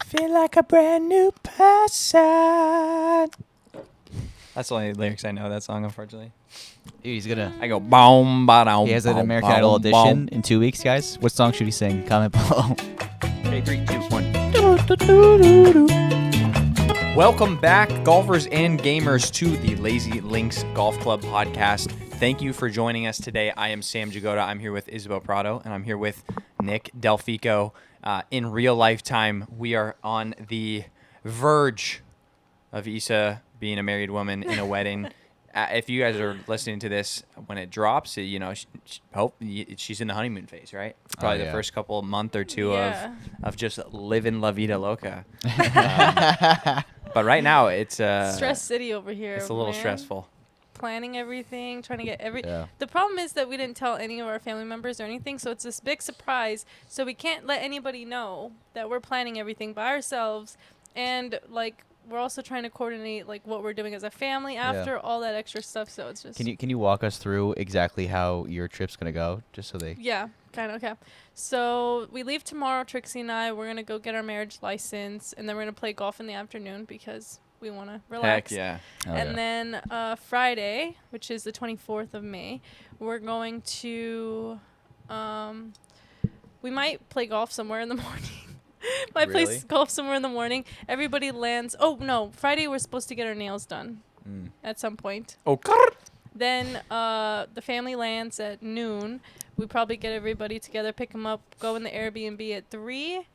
feel like a brand new person. That's the only lyrics I know of that song, unfortunately. Dude, he's gonna. I go boom, ba-dum. He has an boom, American boom, Idol boom. audition in 2 weeks, guys. What song should he sing? Comment below. Okay, 3, 2, 1. Welcome back, golfers and gamers, to the Lazy Links Golf Club podcast. Thank you for joining us today. I am Sam Jagoda. I'm here with Isabel Prado, and I'm here with Nick Delfico. In real lifetime, we are on the verge of Isa being a married woman in a wedding. If you guys are listening to this when it drops, you know, she's in the honeymoon phase, right? Probably the first couple month or two of just living La Vida Loca. But right now, it's Stress City over here. It's a little stressful. Planning everything, trying to get The problem is that we didn't tell any of our family members or anything, so it's this big surprise. So we can't let anybody know that we're planning everything by ourselves, and like we're also trying to coordinate like what we're doing as a family after all that extra stuff. So it's just. Can you walk us through exactly how your trip's gonna go, just so they? Yeah, kind of. Okay. So we leave tomorrow. Trixie and I, we're gonna go get our marriage license, and then we're gonna play golf in the afternoon because we want to relax. Heck yeah. And then Friday, which is the 24th of May, we're going to, we might play golf somewhere in the morning. Might play golf somewhere in the morning. Everybody lands. Oh, no. Friday, we're supposed to get our nails done at some point. Okay. Then the family lands at noon. We probably get everybody together, pick them up, go in the Airbnb at 3.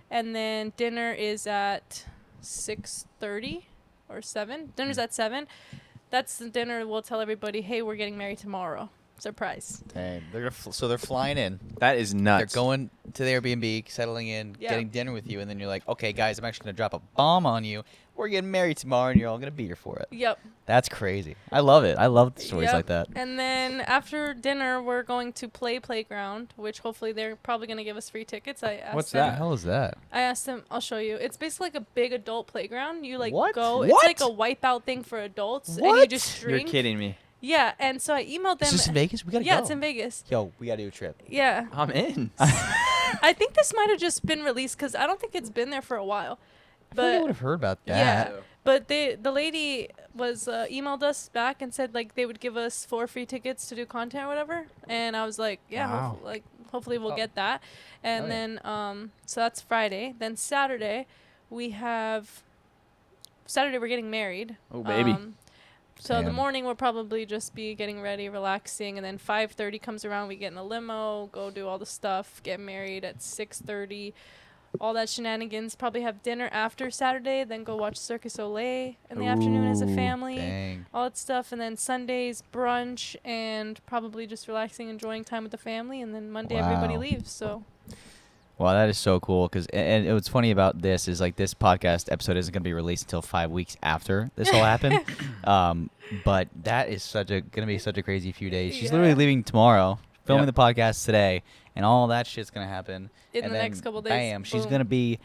And then dinner is at 6:30. Or 7. Dinner's at 7. That's the dinner. We'll tell everybody, hey, we're getting married tomorrow. Surprise. Dang, so they're flying in. That is nuts. They're going to the Airbnb, settling in, getting dinner with you, and then you're like, okay, guys, I'm actually gonna drop a bomb on you. We're getting married tomorrow, and you're all gonna be here for it. Yep. That's crazy. I love it. I love stories like that. And then after dinner, we're going to Playground, which hopefully they're probably gonna give us free tickets. I asked What's them. that? What the hell is that? I asked them. I'll show you. It's basically like a big adult playground. You like go. What? It's like a wipeout thing for adults, and you just drink. You're kidding me. Yeah, and so I emailed them. Is this in Vegas? We gotta go. Yeah, it's in Vegas. Yo, we gotta do a trip. Yeah. I'm in. I think this might have just been released because I don't think it's been there for a while. But I would have heard about that. Yeah. But the lady was emailed us back and said like they would give us 4 free tickets to do content or whatever, and I was like, yeah, wow. hopefully we'll get that. And then so that's Friday. Then Saturday we're getting married. Oh baby. So the morning we'll probably just be getting ready, relaxing, and then 5:30 comes around. We get in a limo, go do all the stuff, get married at 6:30. All that shenanigans. Probably have dinner after Saturday, then go watch Circus Olay in the afternoon as a family. Dang. All that stuff, and then Sundays brunch and probably just relaxing, enjoying time with the family, and then Monday everybody leaves. So. Wow, that is so cool. And what's funny about this is like this podcast episode isn't going to be released until 5 weeks after this all happened. But that is going to be such a crazy few days. She's literally leaving tomorrow, filming the podcast today, and all that shit's going to happen. In the next couple days. Bam, she's going to be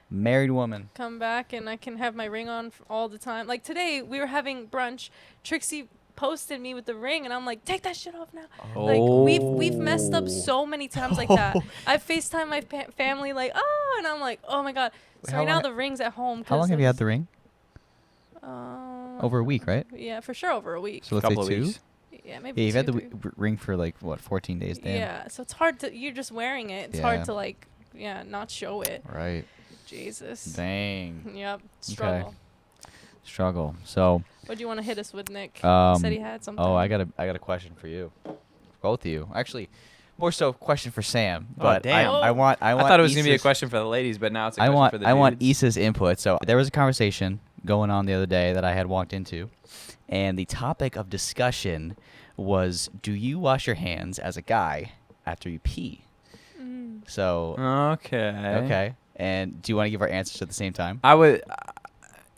married woman. Come back, and I can have my ring on all the time. Like today, we were having brunch. Trixie posted me with the ring, and I'm like, take that shit off now. Like we've messed up so many times like that. I FaceTime my family like, and I'm like, oh my god. So right now the ring's at home. How long have you had the ring? Over a week, right? Yeah, for sure over a week. So let's say 2 weeks. Yeah, maybe. Yeah, you've had the ring for like what, 14 days. Damn. Yeah, so it's hard to. You're just wearing it. It's hard to like, not show it. Right. Jesus. Dang. Yep. Struggle. Okay. Struggle. So. What do you want to hit us with, Nick? You said he had something. Oh, I got a question for you, both of you. Actually, more so a question for Sam. But damn. I want. I thought it was gonna be a question for the ladies, but now it's a question for the dudes. I want Issa's input. So there was a conversation going on the other day that I had walked into, and the topic of discussion was, do you wash your hands as a guy after you pee? So. Okay. And do you want to give our answers at the same time? I would.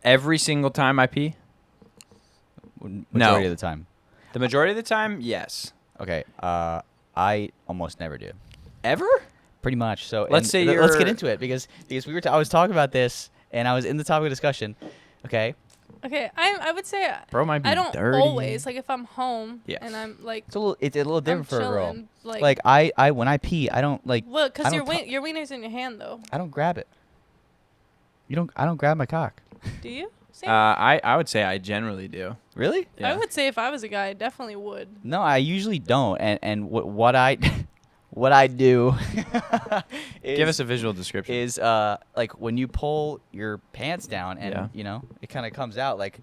Every single time I pee. Majority of the time. The majority of the time, yes. Okay. I almost never do. Ever? Pretty much. So let's get into it because I was talking about this and I was in the topic of discussion. Okay. Okay, I would say Bro might be I don't dirty. always, like, if I'm home and I'm like, it's a little different for a girl. chilling, Like I when I pee, I don't like. Well, because I your don't your wiener's in your hand though. I don't grab it. I don't grab my cock. Do you? Sam? I would say I generally do. Really? Yeah. I would say if I was a guy, I definitely would. No, I usually don't. And what I what I do is, Give us a visual description. is like when you pull your pants down and it kind of comes out, like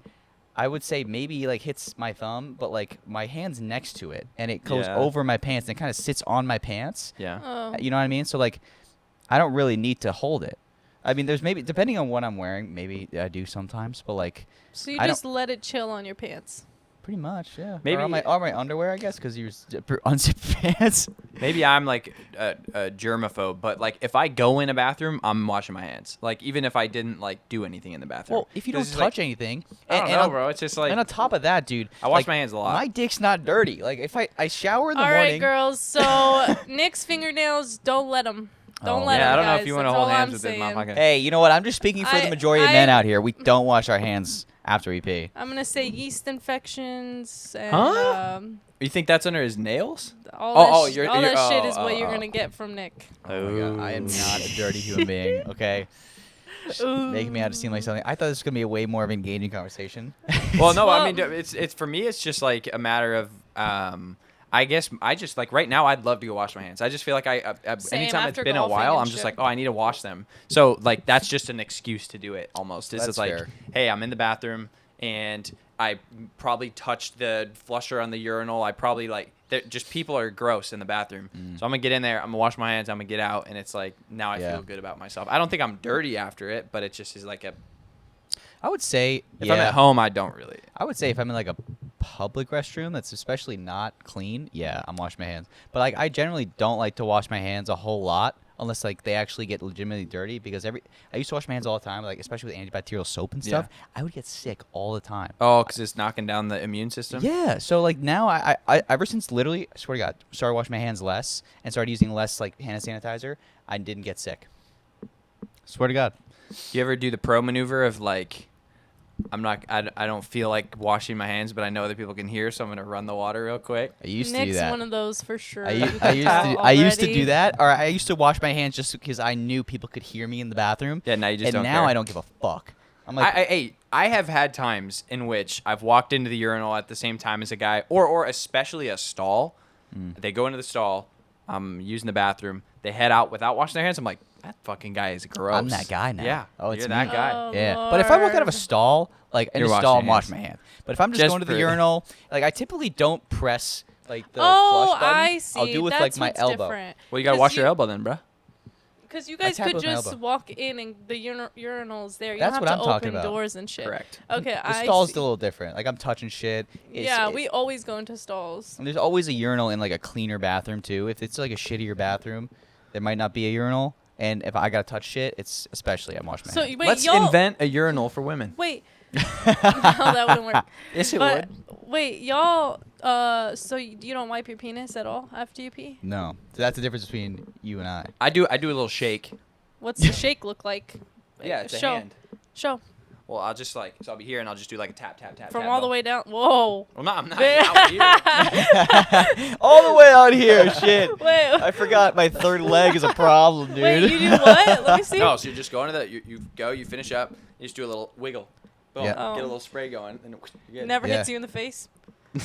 I would say maybe like hits my thumb, but like my hand's next to it and it goes Yeah. over my pants and it kind of sits on my pants. Yeah. Oh. You know what I mean? So like I don't really need to hold it. I mean, there's maybe, depending on what I'm wearing, maybe I do sometimes, but like So you I just let it chill on your pants. pretty much, yeah. Maybe- or on my underwear, I guess, because you unzip pants. Maybe I'm like a germaphobe, but like if I go in a bathroom, I'm washing my hands. Like even if I didn't like do anything in the bathroom. Well, if you don't 'Cause it's touch like, anything, I don't and know, on, bro. It's just like and on top of that, dude, I wash like, my hands a lot. My dick's not dirty. Like if I shower in the All morning. right, girls. So Nick's fingernails, don't let them. Don't Oh. let yeah, them, I don't know guys. if you want to That's hold all hands I'm with this saying. motherfucker. Hey, you know what? I'm just speaking for the majority of men out here. We don't wash our hands after we pee. I'm gonna say yeast infections and Huh? You think that's under his nails? all Oh, that, you're- all you're- that shit oh, is what oh, you're oh. gonna get from Nick. Oh my God, I am not a dirty human being. Okay, making me out to seem like something. I thought this was gonna be a way more of an engaging conversation. Well, no, I Well- mean it's for me. It's just like a matter of. I guess I just like right now. I'd love to go wash my hands. I just feel like Same, anytime it's after been a golfing while, and I'm just shit. like, oh, I need to wash them. So like that's just an excuse to do it almost. It's That's just like, fair. hey, I'm in the bathroom and I probably touched the flusher on the urinal. I probably like just people are gross in the bathroom. So I'm gonna get in there. I'm gonna wash my hands. I'm gonna get out, and it's like now I Yeah. feel good about myself. I don't think I'm dirty after it, but it just is like a. I would say If I'm at home, I don't really. I would say if I'm in like a public restroom that's especially not clean, yeah, I'm washing my hands. But like I generally don't like to wash my hands a whole lot unless like they actually get legitimately dirty because I used to wash my hands all the time, like especially with antibacterial soap and stuff. I would get sick all the time. Oh, because it's knocking down the immune system. Yeah, so like now I ever since literally I swear to God started washing my hands less and started using less like hand sanitizer, I didn't get sick. Swear to God. You ever do the pro maneuver of like, I don't feel like washing my hands, but I know other people can hear, so I'm gonna run the water real quick. I used Nick's to do that. one of those for sure. I You used can tell to I used to already. do that, or I used to wash my hands just because I knew people could hear me in the bathroom. Yeah, now you just and don't now care. I don't give a fuck. I'm like, I have had times in which I've walked into the urinal at the same time as a guy, or especially a stall. They go into the stall. I'm using the bathroom. They head out without washing their hands. I'm like, that fucking guy is gross. I'm that guy now. Yeah. Oh, it's you're me. that guy. Oh, yeah. But if I walk out of a Lord. stall, like in You're a washing stall, your I'm washing hands. my hands. But if I'm just Just going to the for- urinal, like I typically don't press like the Oh, flush button. I see. I'll do it with That's like my what's elbow. Different. Well, you gotta 'Cause wash your elbow then, bro. Because you I guys tap could with my just elbow. walk in and the urinal's there. You That's don't what have I'm to talking open about. doors and shit. Correct. Okay, The I stall's see. a little different. Like I'm touching shit. Yeah, we always go into stalls. And there's always a urinal in like a cleaner bathroom too. If it's like a shittier bathroom, there might not be a urinal. And if I gotta touch shit, it's especially I'm washing my So hands. wait, Let's y'all. invent a urinal for women. Wait. No, that wouldn't work. Yes, it But would. wait, y'all. So you don't wipe your penis at all after you pee? No, so that's the difference between you and I. I do a little shake. What's the shake look like? Yeah, it's Show. a hand. Show. Well, I'll just like, so I'll be here and I'll just do like a tap, tap, tap. From tap, all the boom. way down. Whoa. Well, no, I'm not out here. All the way out here, shit. Wait. I forgot my third leg is a problem, dude. Wait, you do what? Let me see. No, so you just go into the, you go, you finish up, you just do a little wiggle. Boom, Yeah. Oh. get a little spray going. And you're good. Never Yeah. hits you in the face.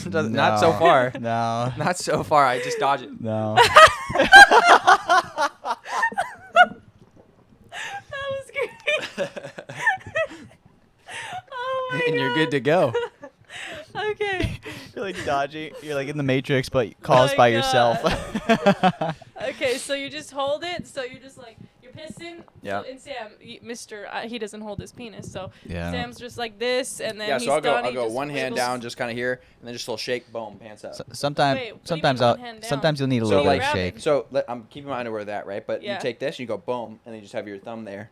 Not so far. No. Not so far. I just dodge it. No. That was great. Oh my And you're God. good to go. Okay. You're like dodging. You're like in the Matrix, but caused my by God. yourself. Okay, so you just hold it. So you're just like you're pissing. Yeah. So, and Sam, Mr. He doesn't hold his penis, so Yeah. Sam's just like this, and then Yeah, he's so I'll done. go he just one hand wiggles. down, just kind of here, and then just a little shake, boom, pants up. Sometimes, Wait, what do you sometimes mean I'll, one hand down? sometimes you'll need a So little bit like, of grabbing? shake. So I'm keeping my underwear that, right? But Yeah. you take this, you go boom, and then you just have your thumb there,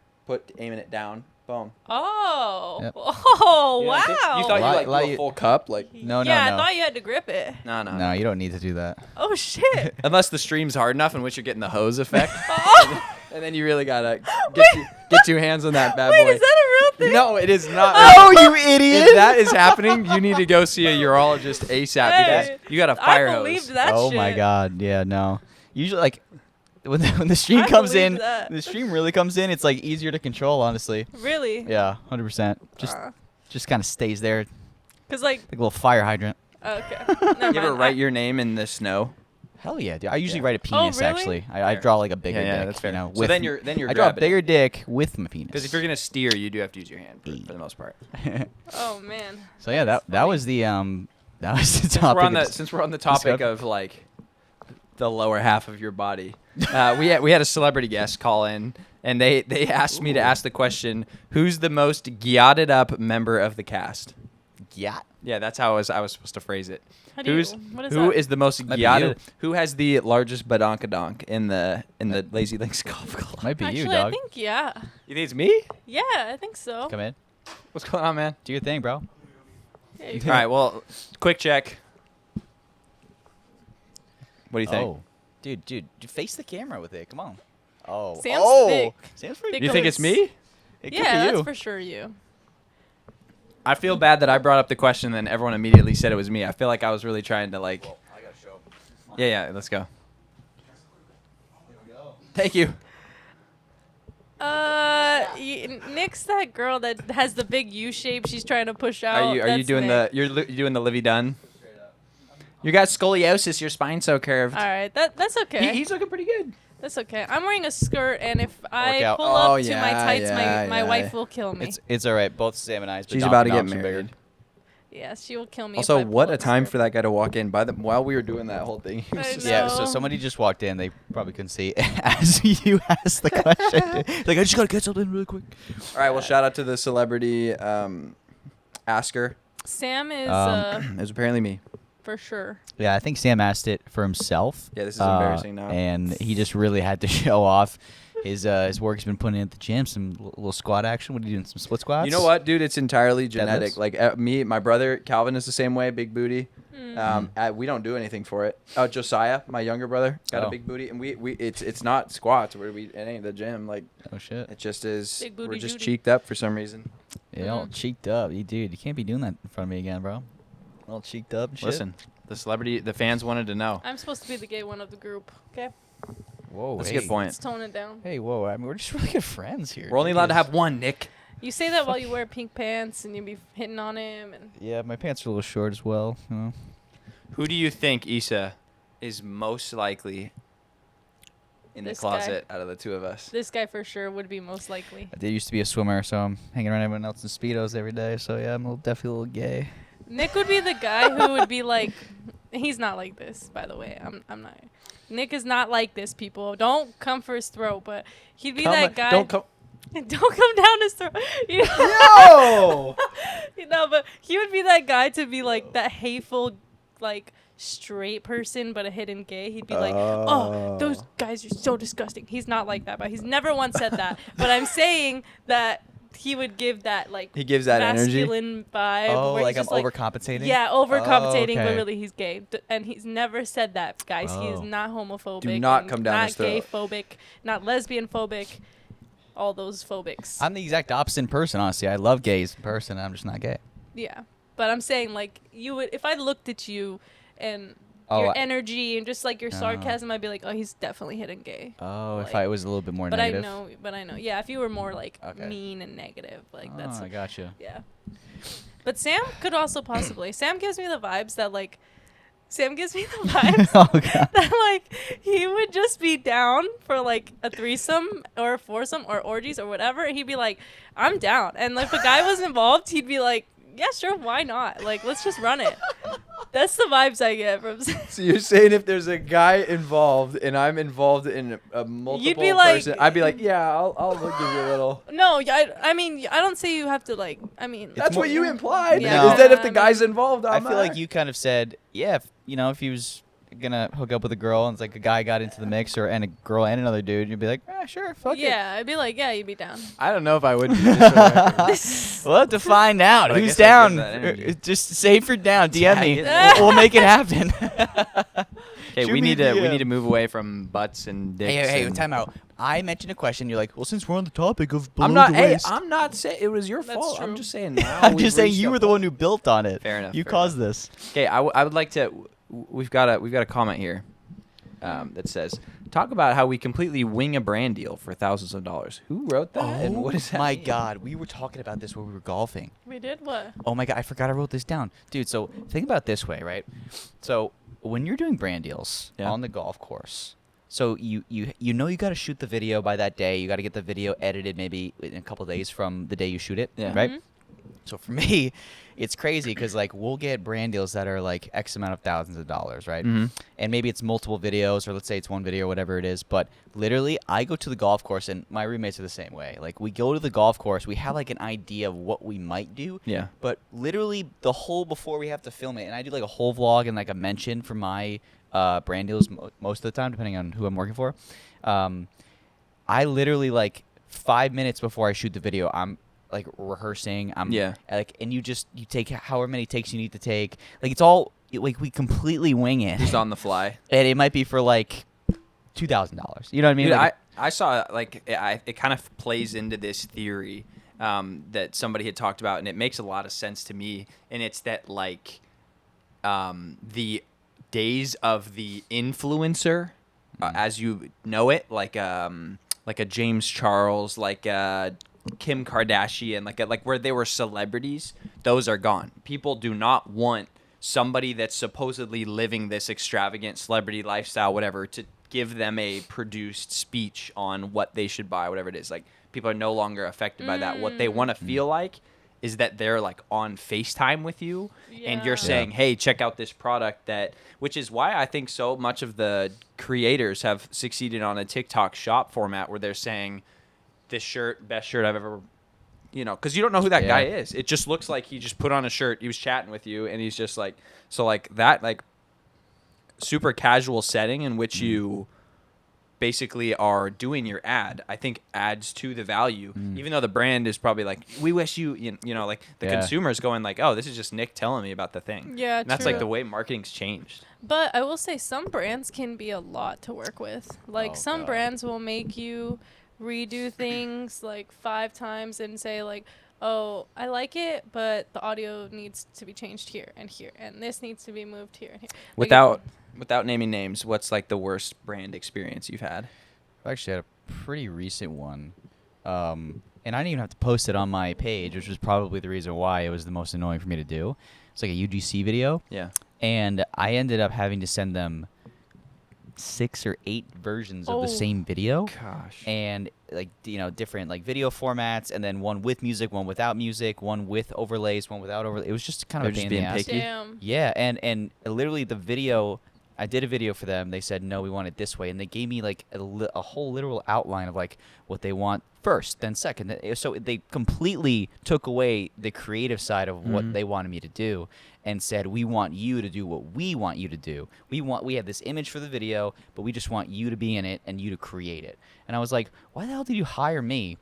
aiming it down, boom. Oh. Yep. Oh, You know, wow. You thought Li- you like li- do a full cup, like No, no, yeah, no. I thought you had to grip it. no. No, you don't need to do that. Oh shit. Unless the stream's hard enough in which you're getting the hose effect, Oh. and then you really gotta get two hands on that bad Wait, boy. is that a real thing? No, it is not. Oh, you idiot! If that is happening, you need to go see a urologist ASAP Hey, because you got a I fire believed hose. that Oh shit. my God. Yeah, no. Usually, like, when the stream I comes believe in, that. the stream really comes in. It's like easier to control, honestly. Really? Yeah, 100%. Just kind of stays there, Cause like, like a little fire hydrant. okay. Never You ever mind. write your name in the snow? Hell yeah, dude. I usually Yeah. wite a penis. really? Actually, I Fair. draw like a bigger Yeah, dick. that's fair. You know, So with- then you're I draw a grabbing bigger dick with my penis. Because if you're gonna steer, you do have to use your hand for the most part. Oh man. So yeah, That's that funny. was the that was the Since topic. we're on the topic of like the lower half of your body, we had a celebrity guest call in, and they asked me to ask the question: who's the most gyotted up member of the cast? yeah. Yeah, that's how I was supposed to phrase it. How do Who's you? What is who that? is the most Might be gyotted? you. Who has the largest badonkadonk in the Lazy Links Golf Club? Might be Actually, you, dog. I think yeah. You think it's me? Yeah, I think so. Come in, What's going on, man? do your thing, bro. Yeah, you All right, well, quick check. What do you think? Oh, dude, face the camera with it. Come on. Oh, Sam's oh, thick. Sam's pretty. Thick You think it's goes- me? It could yeah, be that's you. for sure you. I feel bad that I brought up the question, and then everyone immediately said it was me. I feel like I was really trying to like. Yeah, let's go. Thank you. Nick's that girl that has the big U shape. She's trying to push out. Are you That's doing Nick. you're doing the Livy Dunn? You got scoliosis. Your spine's so curved. All right, that's okay. He's looking pretty good. That's okay. I'm wearing a skirt, and if I out. pull Oh, up to my yeah, tights, yeah, my yeah. wife will kill me. It's all right. Both Sam and I's. She's about to get badonkadonks are bigger. married. Yeah, she will kill me. Also, if I pull what up a time skirt. for that guy to walk in. While we were doing that whole thing, he was I just- know. Yeah, so somebody just walked in. They probably couldn't see as you asked the question. Like, I just gotta get something really quick. All right, well, shout out to the celebrity asker. Sam is It was apparently me. for sure. Yeah, I think Sam asked it for himself. Yeah, this is embarrassing now. And he just really had to show off his work he's been putting in at the gym. Some little squat action. What are you doing? Some split squats? You know what, dude? It's entirely genetic. Deadlifts? Like my brother Calvin is the same way, big booty. Mm. We don't do anything for it. Josiah, my younger brother, got a Oh. big booty, and it's not squats. It ain't the gym. Like Oh shit. it just is. Big booty We're just Judy. cheeked up for some reason. Yeah, all cheeked up. You dude, you can't be doing that in front of me again, bro. All cheeked up and shit. Listen, the fans wanted to know. I'm supposed to be the gay one of the group. Okay, Whoa. That's a hey. good point. let's tone it down. Hey, whoa. I mean, we're just really good friends here. We're only allowed to Jeez. have one, Nick. You say that while you wear pink pants and you be hitting on him, and Yeah, my pants are a little short as well. You know? Who do you think, Issa, is most likely in This the closet out of the two of us? this guy for sure would be most likely. I did used to be a swimmer, so I'm hanging around everyone else in Speedos every day. So yeah, I'm definitely a little gay. Nick would be the guy who would be like, he's not like this, by the way. I'm not. Nick is not like this, people. Don't come for his throat, but he'd be that guy. Don't come. Don't come down his throat. You know? No! You know, but he would be that guy to be like that hateful, like straight person, but a hidden gay. He'd be like, "Oh, those guys are so disgusting." He's not like that, but he's never once said that. But I'm saying that he would give that like He gives that energy. masculine vibe. Oh, where like he's I'm just overcompensating? Yeah, overcompensating, but okay. really he's gay, and he's never said that, guys. He is Oh. not homophobic. Do not and come down not his throat. gay phobic, not lesbian phobic. All those phobics. I'm the exact opposite in person, honestly. I love gays in person. I'm just not gay. Yeah, but I'm saying like you would if I looked at you and Oh, your I- energy and just like your sarcasm, I'd be like, oh, he's definitely hidden gay. Oh, if Like- I was a little bit more But negative. I know. Yeah, if you were more like Okay. mean and negative, like Oh, that's I gotcha. yeah. But Sam could also possibly. Sam gives me the vibes that like. Sam gives me the vibes Oh, God. that like he would just be down for like a threesome or a foursome or orgies or whatever. And he'd be like, I'm down. And if a guy was involved, he'd be like, yeah, sure, why not? Like, let's just run it. That's the vibes I get from Sam. So you're saying if there's a guy involved and I'm involved in a multiple be like- person, I'd be like, yeah, I'll give you a little. No, I mean, I don't say you have to like. I mean, That's more- what you implied. Yeah. Is that if the No. guy's involved, I I'm feel like you kind of said, yeah, if he was gonna hook up with a girl and it's like a guy got into the mix and a girl and another dude, you'd be like, sure, fuck it. yeah, I'd be like, yeah, you'd be down. I don't know if I would. Just for the record. We'll have to find out. But I Who's guess I'll down? give that energy. Just say for down. DM me. Tag it. We'll make it happen. Okay, Shoot we me need a to DM. move away from butts and dicks. Hey, and- time out. I mentioned a question. You're like, well, since we're on the topic of below I'm not. the Hey, waist. I'm not saying it was your That's fault. I'm true. just saying. Now I'm we've just saying reached you a were the point. one who built on it. Fair enough. You fair caused enough. this. Okay, I would like to. We've got a comment here. that says, "Talk about how we completely wing a brand deal for thousands of dollars." Who wrote that? And what does that my mean? God, we were talking about this when we were golfing. We did what? Oh my God, I forgot I wrote this down. Dude, so think about it this way, right? So when you're doing brand deals on the golf course, so you know you got to shoot the video by that day. You got to get the video edited maybe in a couple of days from the day you shoot it, right? Mm-hmm. So for me, it's crazy because like we'll get brand deals that are like X amount of thousands of dollars, right? Mhm. And maybe it's multiple videos, or let's say it's one video or whatever it is. But literally, I go to the golf course, and my roommates are the same way. Like we go to the golf course, we have like an idea of what we might do. Yeah. But literally, the whole before we have to film it, and I do like a whole vlog and like a mention for my brand deals most of the time, depending on who I'm working for. I literally like 5 minutes before I shoot the video, I'm like rehearsing. Like, and you take however many takes you need to take. Like it's all like we completely wing it. Just on the fly. And it might be for like $2,000. You know what I mean? Dude, Like, I saw like it kind of plays into this theory that somebody had talked about, and it makes a lot of sense to me. And it's that like the days of the influencer, as you know it, like a James Charles, like Kim Kardashian, like where they were celebrities, those are gone. People do not want somebody that's supposedly living this extravagant celebrity lifestyle, whatever, to give them a produced speech on what they should buy, whatever it is. Like people are no longer affected by that. What they want to feel like is that they're like on FaceTime with you and you're saying, hey, check out this product which is why I think so much of the creators have succeeded on a TikTok shop format where they're saying, this shirt, best shirt I've ever, because you don't know who that guy is. It just looks like he just put on a shirt. He was chatting with you, and he's just like, so like that, like super casual setting in which you basically are doing your ad, I think adds to the value, even though the brand is probably like, we wish you know, like the consumer's going like, oh, this is just Nick telling me about the thing. Yeah, and that's true. like the way marketing's changed. But I will say some brands can be a lot to work with. Like some brands will make you redo things like 5 times and say like, oh, I like it, but the audio needs to be changed here, and this needs to be moved here and here. Without naming names, what's like the worst brand experience you've had? I actually had a pretty recent one. And I didn't even have to post it on my page, which was probably the reason why it was the most annoying for me to do. It's like a UGC video. Yeah. And I ended up having to send them 6 or 8 versions of the same video. Gosh. And like, different like video formats, and then one with music, one without music, one with overlays, one without overlays. It was just kind of a pain in the ass. Damn. Yeah, and literally the video, I did a video for them. They said, no, we want it this way. And they gave me like a whole literal outline of like what they want first, then second. So they completely took away the creative side of what they wanted me to do and said, we want you to do what we want you to do. We have this image for the video, but we just want you to be in it and you to create it. And I was like, why the hell did you hire me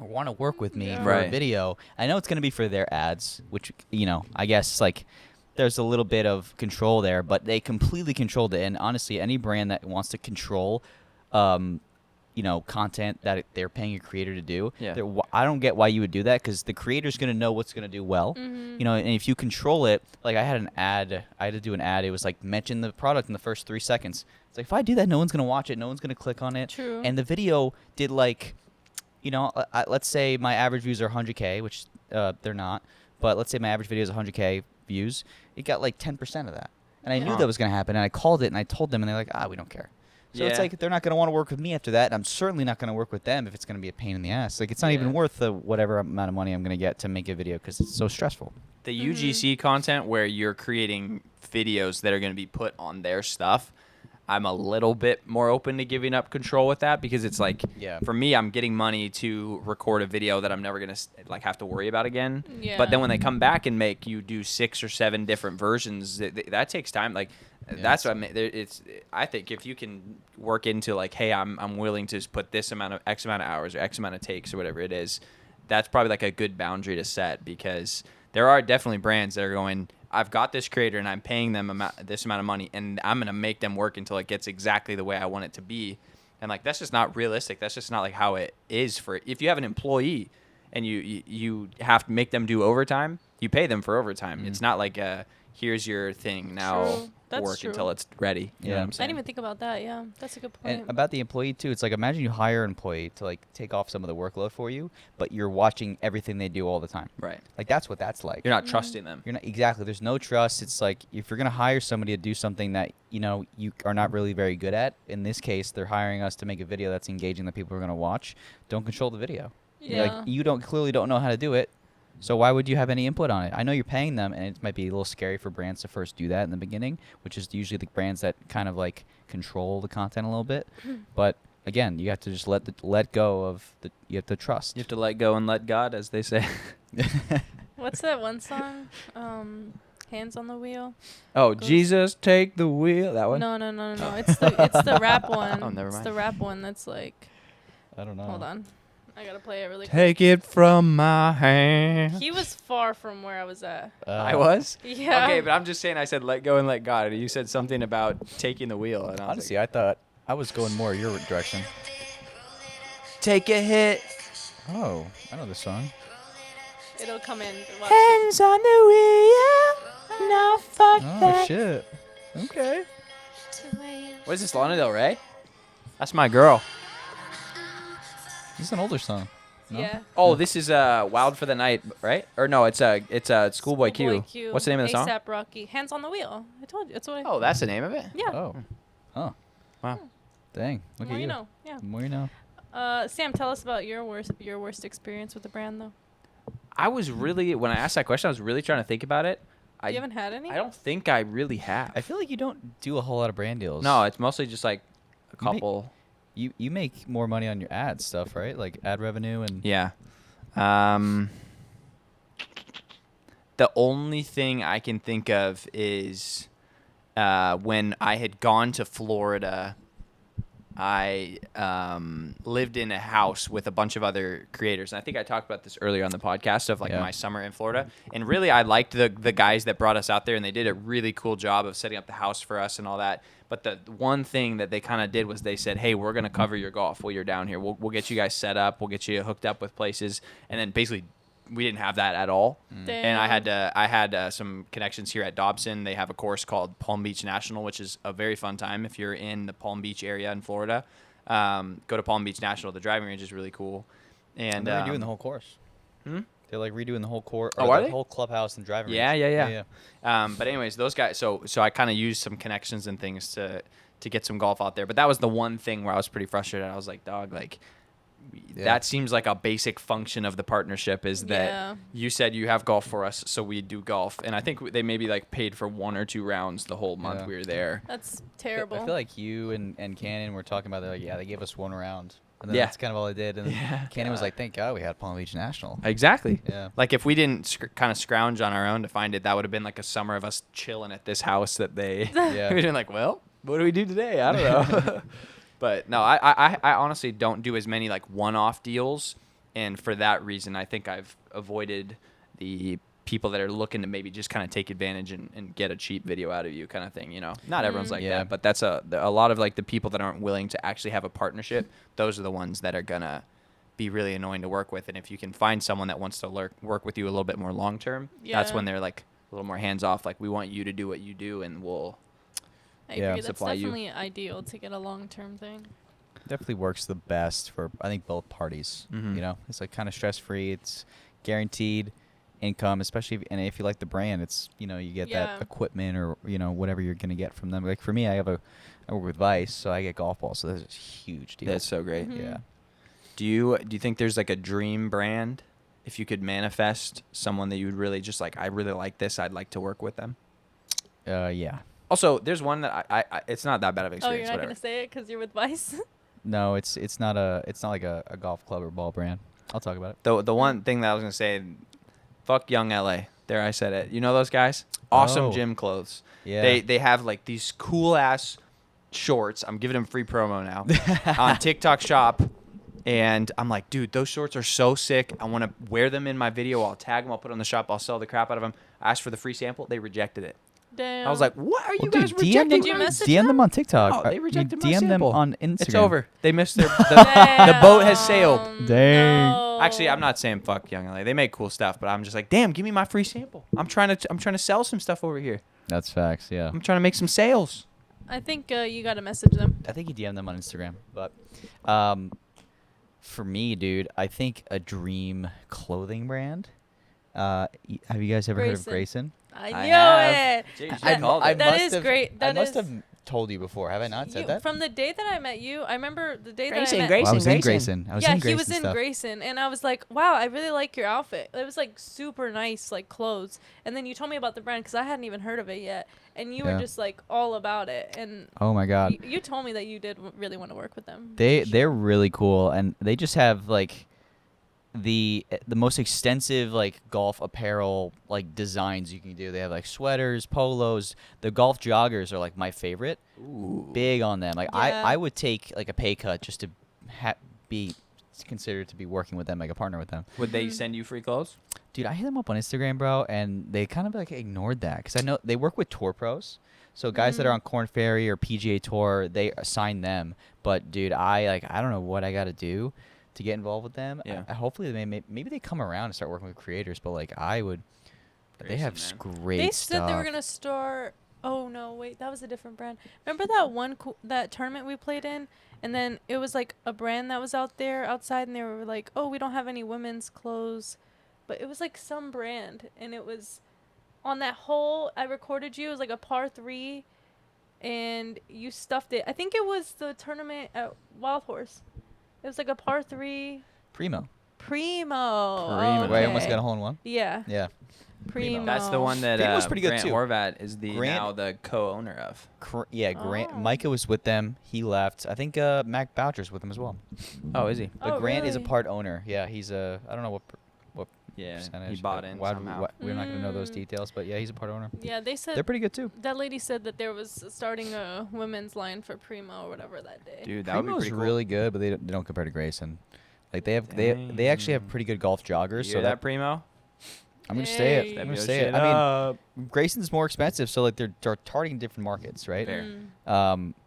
or want to work with me for a video? I know it's going to be for their ads, which, I guess like there's a little bit of control there, but they completely controlled it. And honestly, any brand that wants to control, content that they're paying a creator to do, I don't get why you would do that, because the creator's going to know what's going to do well. And if you control it, like I had to do an ad. It was like, mention the product in the first 3 seconds. It's like, if I do that, no one's going to watch it. No one's going to click on it. True. And the video did like, let's say my average views are 100K, which they're not. But let's say my average video is 100K views. It got like 10% of that. And I knew that was going to happen. And I called it and I told them, and they're like, we don't care. So it's like they're not going to want to work with me after that. And I'm certainly not going to work with them if it's going to be a pain in the ass. Like, it's not even worth the whatever amount of money I'm going to get to make a video, because it's so stressful. The UGC content where you're creating videos that are going to be put on their stuff, I'm a little bit more open to giving up control with that, because it's like, for me, I'm getting money to record a video that I'm never going to like have to worry about again. Yeah. But then when they come back and make you do 6 or 7 different versions, that takes time. Like, that's what I mean. I think if you can work into like, hey, I'm willing to put this amount of X amount of hours or X amount of takes or whatever it is, that's probably like a good boundary to set, because there are definitely brands that are going, I've got this creator and I'm paying them this amount of money, and I'm going to make them work until it gets exactly the way I want it to be. And like, that's just not realistic. That's just not like how it is if you have an employee and you have to make them do overtime, you pay them for overtime. It's not like here's your thing now. True. That's work true. until it's ready. You know what I'm I saying? didn't even think about that. Yeah, that's a good point. And about the employee too, it's like imagine you hire an employee to like take off some of the workload for you, but you're watching everything they do all the time. Right. Like that's what that's like. You're not trusting them. You're not exactly. There's no trust. It's like if you're gonna hire somebody to do something that you are not really very good at. In this case, they're hiring us to make a video that's engaging that people are gonna watch. Don't control the video. Yeah. Like you clearly don't know how to do it. So why would you have any input on it? I know you're paying them, and it might be a little scary for brands to first do that in the beginning, which is usually the brands that kind of like control the content a little bit. But again, you have to just let go of you have to trust. You have to let go and let God, as they say. What's that one song? Hands on the Wheel. Oh, Goes- Jesus, take the wheel. That one? No. It's the rap one. Oh, never It's mind. the rap one that's like. I don't know. Hold on, I gotta play it really quick. Take it from my hand. He was far from where I was at. I was? Yeah. Okay, but I'm just saying I said let go and let God. And you said something about taking the wheel. And I was Honestly, like, I thought I was going more your direction. take a hit. Oh, I know this song. It'll come in. Watch. Hands on the wheel. Now fuck Oh shit. Okay. What is this, Lana Del Rey? That's my girl. This is an older song. No? Yeah. Oh, this is Wild for the Night, right? Or no, it's Schoolboy Q. What's the name of the song? ASAP Rocky. Hands on the Wheel. I told you. That's what I. Oh, that's the name of it? Yeah. Oh. Huh. Wow. Dang. The Look more at you you. know. Yeah. The more you know. Sam, tell us about your worst experience with the brand, though. I was really, when I asked that question, I was really trying to think about it. You haven't had any? I don't think I really have. I feel like you don't do a whole lot of brand deals. No, it's mostly just like a You make- couple. You make more money on your ad stuff, right? Like ad revenue and Yeah. The only thing I can think of is when I had gone to Florida, I lived in a house with a bunch of other creators. And I think I talked about this earlier on the podcast of like Yeah. my summer in Florida. And really, I liked the guys that brought us out there, and they did a really cool job of setting up the house for us and all that. But the one thing that they kind of did was they said, hey, we're going to cover your golf while you're down here. We'll get you guys set up. We'll get you hooked up with places. And then basically we didn't have that at all. And I had some connections here at Dobson. They have a course called Palm Beach National, which is a very fun time if you're in the Palm Beach area in Florida. Go to Palm Beach National. The driving range is really cool. And they're redoing the whole course. Hmm? They're like redoing the whole course. Oh, are the they? whole clubhouse and driving Yeah, range. yeah. But anyways, those guys. So I kind of used some connections and things to get some golf out there. But that was the one thing where I was pretty frustrated. I was like, dog, like Yeah. that seems like a basic function of the partnership is that Yeah. you said you have golf for us, so we do golf. And I think they maybe like paid for 1 or 2 rounds the whole month Yeah. we were there. That's terrible. I feel like you and Cannon were talking about that. Like, yeah, they gave us 1 round. And then Yeah. that's kind of all they did. And then Yeah. Cannon was like, thank God we had Palm Beach National. Exactly. Yeah. Like if we didn't kind of scrounge on our own to find it, that would have been like a summer of us chilling at this house that they. Yeah. We'd been like, well, what do we do today? I don't know. But no, I honestly don't do as many like one-off deals, and for that reason, I think I've avoided the people that are looking to maybe just kind of take advantage and get a cheap video out of you kind of thing. You know, not everyone's like Yeah. that, but that's a lot of like the people that aren't willing to actually have a partnership. Those are the ones that are gonna be really annoying to work with. And if you can find someone that wants to work with you a little bit more long term, that's Yeah. when they're like a little more hands off. Like we want you to do what you do, and we'll. I Yeah. agree. That's Supply you. definitely ideal to get a long-term thing. Definitely works the best for, I think, both parties. Mhm. You know, it's like kind of stress-free. It's guaranteed income, especially if you like the brand. It's, you get Yeah. that equipment or, whatever you're going to get from them. Like for me, I work with Vice, so I get golf balls. So that's a huge deal. That's so great. Mhm. Yeah. Do you think there's like a dream brand? If you could manifest someone that you would really just like, I really like this, I'd like to work with them. Yeah. Also, there's one that I it's not that bad of an Oh, you're experience. not whatever. gonna say it because you're with Vice. No, it's not like a golf club or ball brand. I'll talk about it. The one thing that I was gonna say, fuck Young LA. There, I said it. You know those guys? Awesome Oh. gym clothes. Yeah. They have like these cool ass shorts. I'm giving them free promo now on TikTok Shop. And I'm like, dude, those shorts are so sick. I want to wear them in my video. I'll tag them. I'll put them on the shop. I'll sell the crap out of them. I asked for the free sample. They rejected it. Damn. I was like, what are you Well, guys dude, rejecting? Did you my- message DM them on TikTok. Oh, they You rejected my DM them sample. on Instagram. It's over. They missed the boat has sailed. Dang. No. Actually, I'm not saying fuck Young LA. They make cool stuff, but I'm just like, damn, give me my free sample. I'm trying to sell some stuff over here. That's facts. Yeah. I'm trying to make some sales. I think you got to message them. I think you DM them on Instagram, but for me, dude, I think a dream clothing brand. Have you guys ever heard of Grayson? I I knew have. it. Jeez, you That- called it. that must is have- great. I That must is- have told you before. Have I not said that? From the day that I met you, I remember the day that I Grayson, met. Grayson. Well, I was in Grayson. Grayson. I was Yeah, in Grayson he was in stuff. Grayson, and I was like, "Wow, I really like your outfit." It was like super nice, like clothes. And then you told me about the brand because I hadn't even heard of it yet, and you Yeah. were just like all about it. And Oh my god. you told me that you did really want to work with them. They're really cool, and they just have like the most extensive like golf apparel like designs you can do. They have like sweaters, polos. The golf joggers are like my favorite. Ooh. Big on them. Like Yeah. I would take like a pay cut just to be considered to be working with them, like a partner with them. Would they send you free clothes? Dude, I hit them up on Instagram, bro, and they kind of like ignored that because I know they work with tour pros. So guys that are on Korn Ferry or PGA Tour, they assign them. But dude, I don't know what I got to do to get involved with them. Yeah. Hopefully maybe they come around and start working with creators. But like I would, they have Grayson, great They stuff. said they were gonna start. Oh no, wait, that was a different brand. Remember that one that tournament we played in, and then it was like a brand that was out there outside, and they were like, "Oh, we don't have any women's clothes," but it was like some brand, and it was on that hole. I recorded you. It was like a par 3, and you stuffed it. I think it was the tournament at Wild Horse. It was like a par 3. Primo. Primo. Primo. Where I almost Okay. got a hole in one. Yeah. Yeah. Primo. That's the one that Primo's pretty good, Grant too. Horvat is the Grant- now the co-owner of. Grant. Oh. Micah was with them. He left. I think Mac Boucher's with them as well. Oh, is he? But Oh, Grant is a really? part owner. Yeah, he's a. I don't know what Yeah, percentage. he bought but in why- somehow. we're not gonna know those Mm. details, but yeah, he's a part owner. Yeah, they said They're pretty good too. that lady said that there was starting a women's line for Primo or whatever that day. Dude, that would be Primo's pretty cool. really good, but they don't compare to Grayson. Like they actually have pretty good golf joggers. You So hear that Primo? I'm gonna say it. Hey. I'm Step gonna your say shit it. I mean, up. Grayson's more expensive, so like they're targeting different markets, right? Fair.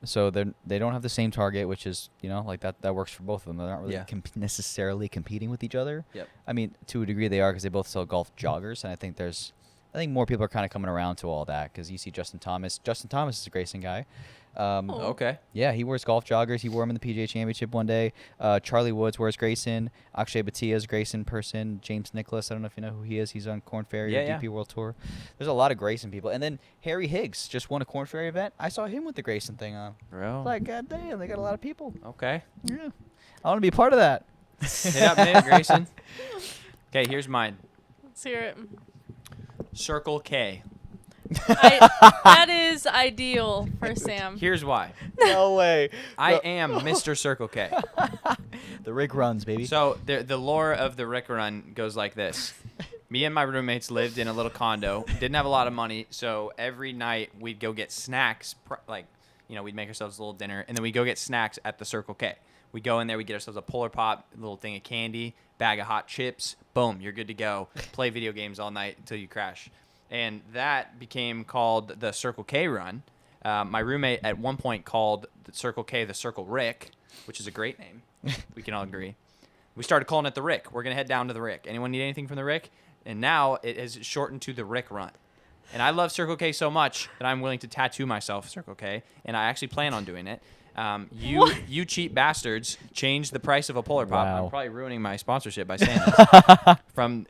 So they don't have the same target, which is like that works for both of them. They're not really Yeah. necessarily competing with each other. Yep. I mean, to a degree they are because they both sell golf joggers, and I think more people are kind of coming around to all that because you see Justin Thomas. Justin Thomas is a Grayson guy. Oh. Okay. Yeah, he wears golf joggers. He wore them in the PGA Championship one day. Charlie Woods wears Grayson. Akshay Bhatia is a Grayson person. James Nicholas, I don't know if you know who he is. He's on Korn Ferry Yeah, or yeah. DP World Tour. There's a lot of Grayson people. And then Harry Higgs just won a Korn Ferry event. I saw him with the Grayson thing on. Bro. Like, god damn, they got a lot of people. Okay. Yeah. I want to be a part of that. Hit up Nick Grayson. Okay, here's mine. Let's hear it. Circle K. That is ideal for Sam. Here's why. No way. I am Mr. Circle K. The rig runs, baby. So the lore of the Rick Run goes like this. Me and my roommates lived in a little condo. Didn't have a lot of money, so every night we'd go get snacks. We'd make ourselves a little dinner, and then we'd go get snacks at the Circle K. We'd go in there, we'd get ourselves a Polar Pop, a little thing of candy, bag of hot chips. Boom, you're good to go. Play video games all night until you crash. And that became called the Circle K Run. My roommate at one point called the Circle K the Circle Rick, which is a great name. We can all agree. We started calling it the Rick. We're going to head down to the Rick. Anyone need anything from the Rick? And now it is shortened to the Rick Run. And I love Circle K so much that I'm willing to tattoo myself Circle K, and I actually plan on doing it. You cheap bastards changed the price of a Polar Pop. Wow. I'm probably ruining my sponsorship by saying this. From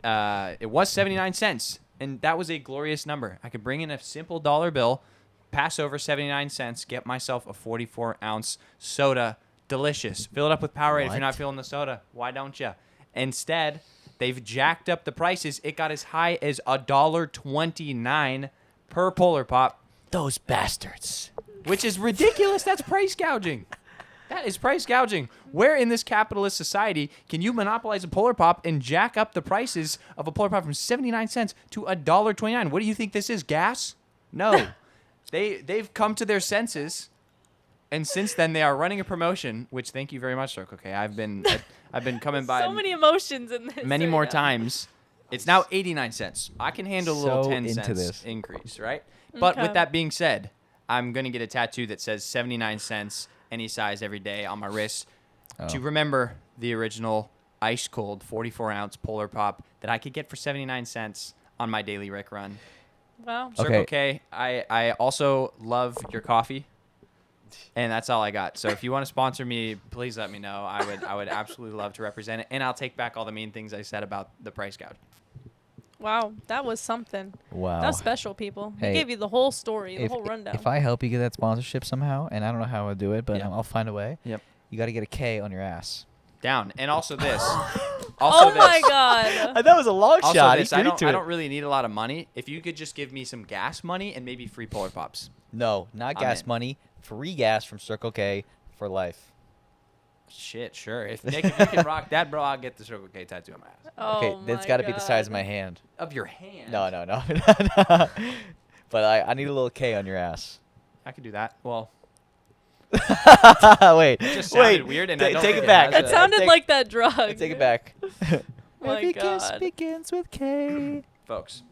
it was 79 cents, and that was a glorious number. I could bring in a simple dollar bill, pass over 79 cents, get myself a 44-ounce soda. Delicious. Fill it up with Powerade if you're not What? feeling the soda. Why don't you? Instead, they've jacked up the prices. It got as high as $1.29 per Polar Pop, Those bastards. which is ridiculous. That's price gouging. That is price gouging. Where in this capitalist society can you monopolize a Polar Pop and jack up the prices of a Polar Pop from 79 cents to $1.29? What do you think this is, gas? No. They've come to their senses, and since then they are running a promotion, which thank you very much, Circle K. I've been coming by So many emotions in this. many right more now. times. It's now 89 cents. I can handle a little So 10 into cents this. increase, right? But Okay. with that being said, I'm going to get a tattoo that says 79 cents, any size, every day on my wrist to remember the original ice cold 44-ounce Polar Pop that I could get for 79 cents on my daily Rick Run. Wow. Circle K. I also love your coffee, and that's all I got. So if you want to sponsor me, please let me know. I would absolutely love to represent it, and I'll take back all the mean things I said about the price gouge. Wow, that was something. Wow. That's special, people. He Hey, gave you the whole story, the if, whole rundown. if I help you get that sponsorship somehow, and I don't know how I'll do it, but Yeah. I'll find a way. Yep. You got to get a K on your ass. Down, and also this. Oh my God. That was a long Also shot. this. He I agreed to don't it. really need a lot of money. If you could just give me some gas money and maybe free Polar Pops. No, not I'm gas in. money. Free gas from Circle K for life. Shit, sure. If Nick, if you can rock that, bro, I'll get the Circle K tattoo on my ass. Oh Okay, that's my got to be the size of God. my hand. Of your hand. No. But I need a little K on your ass. I could do that. Well, Wait, just sounded wait. weird, and I don't take think it it back. has That a- sounded Take- like that drug. Take it back. My Every kiss God. begins with K. folks.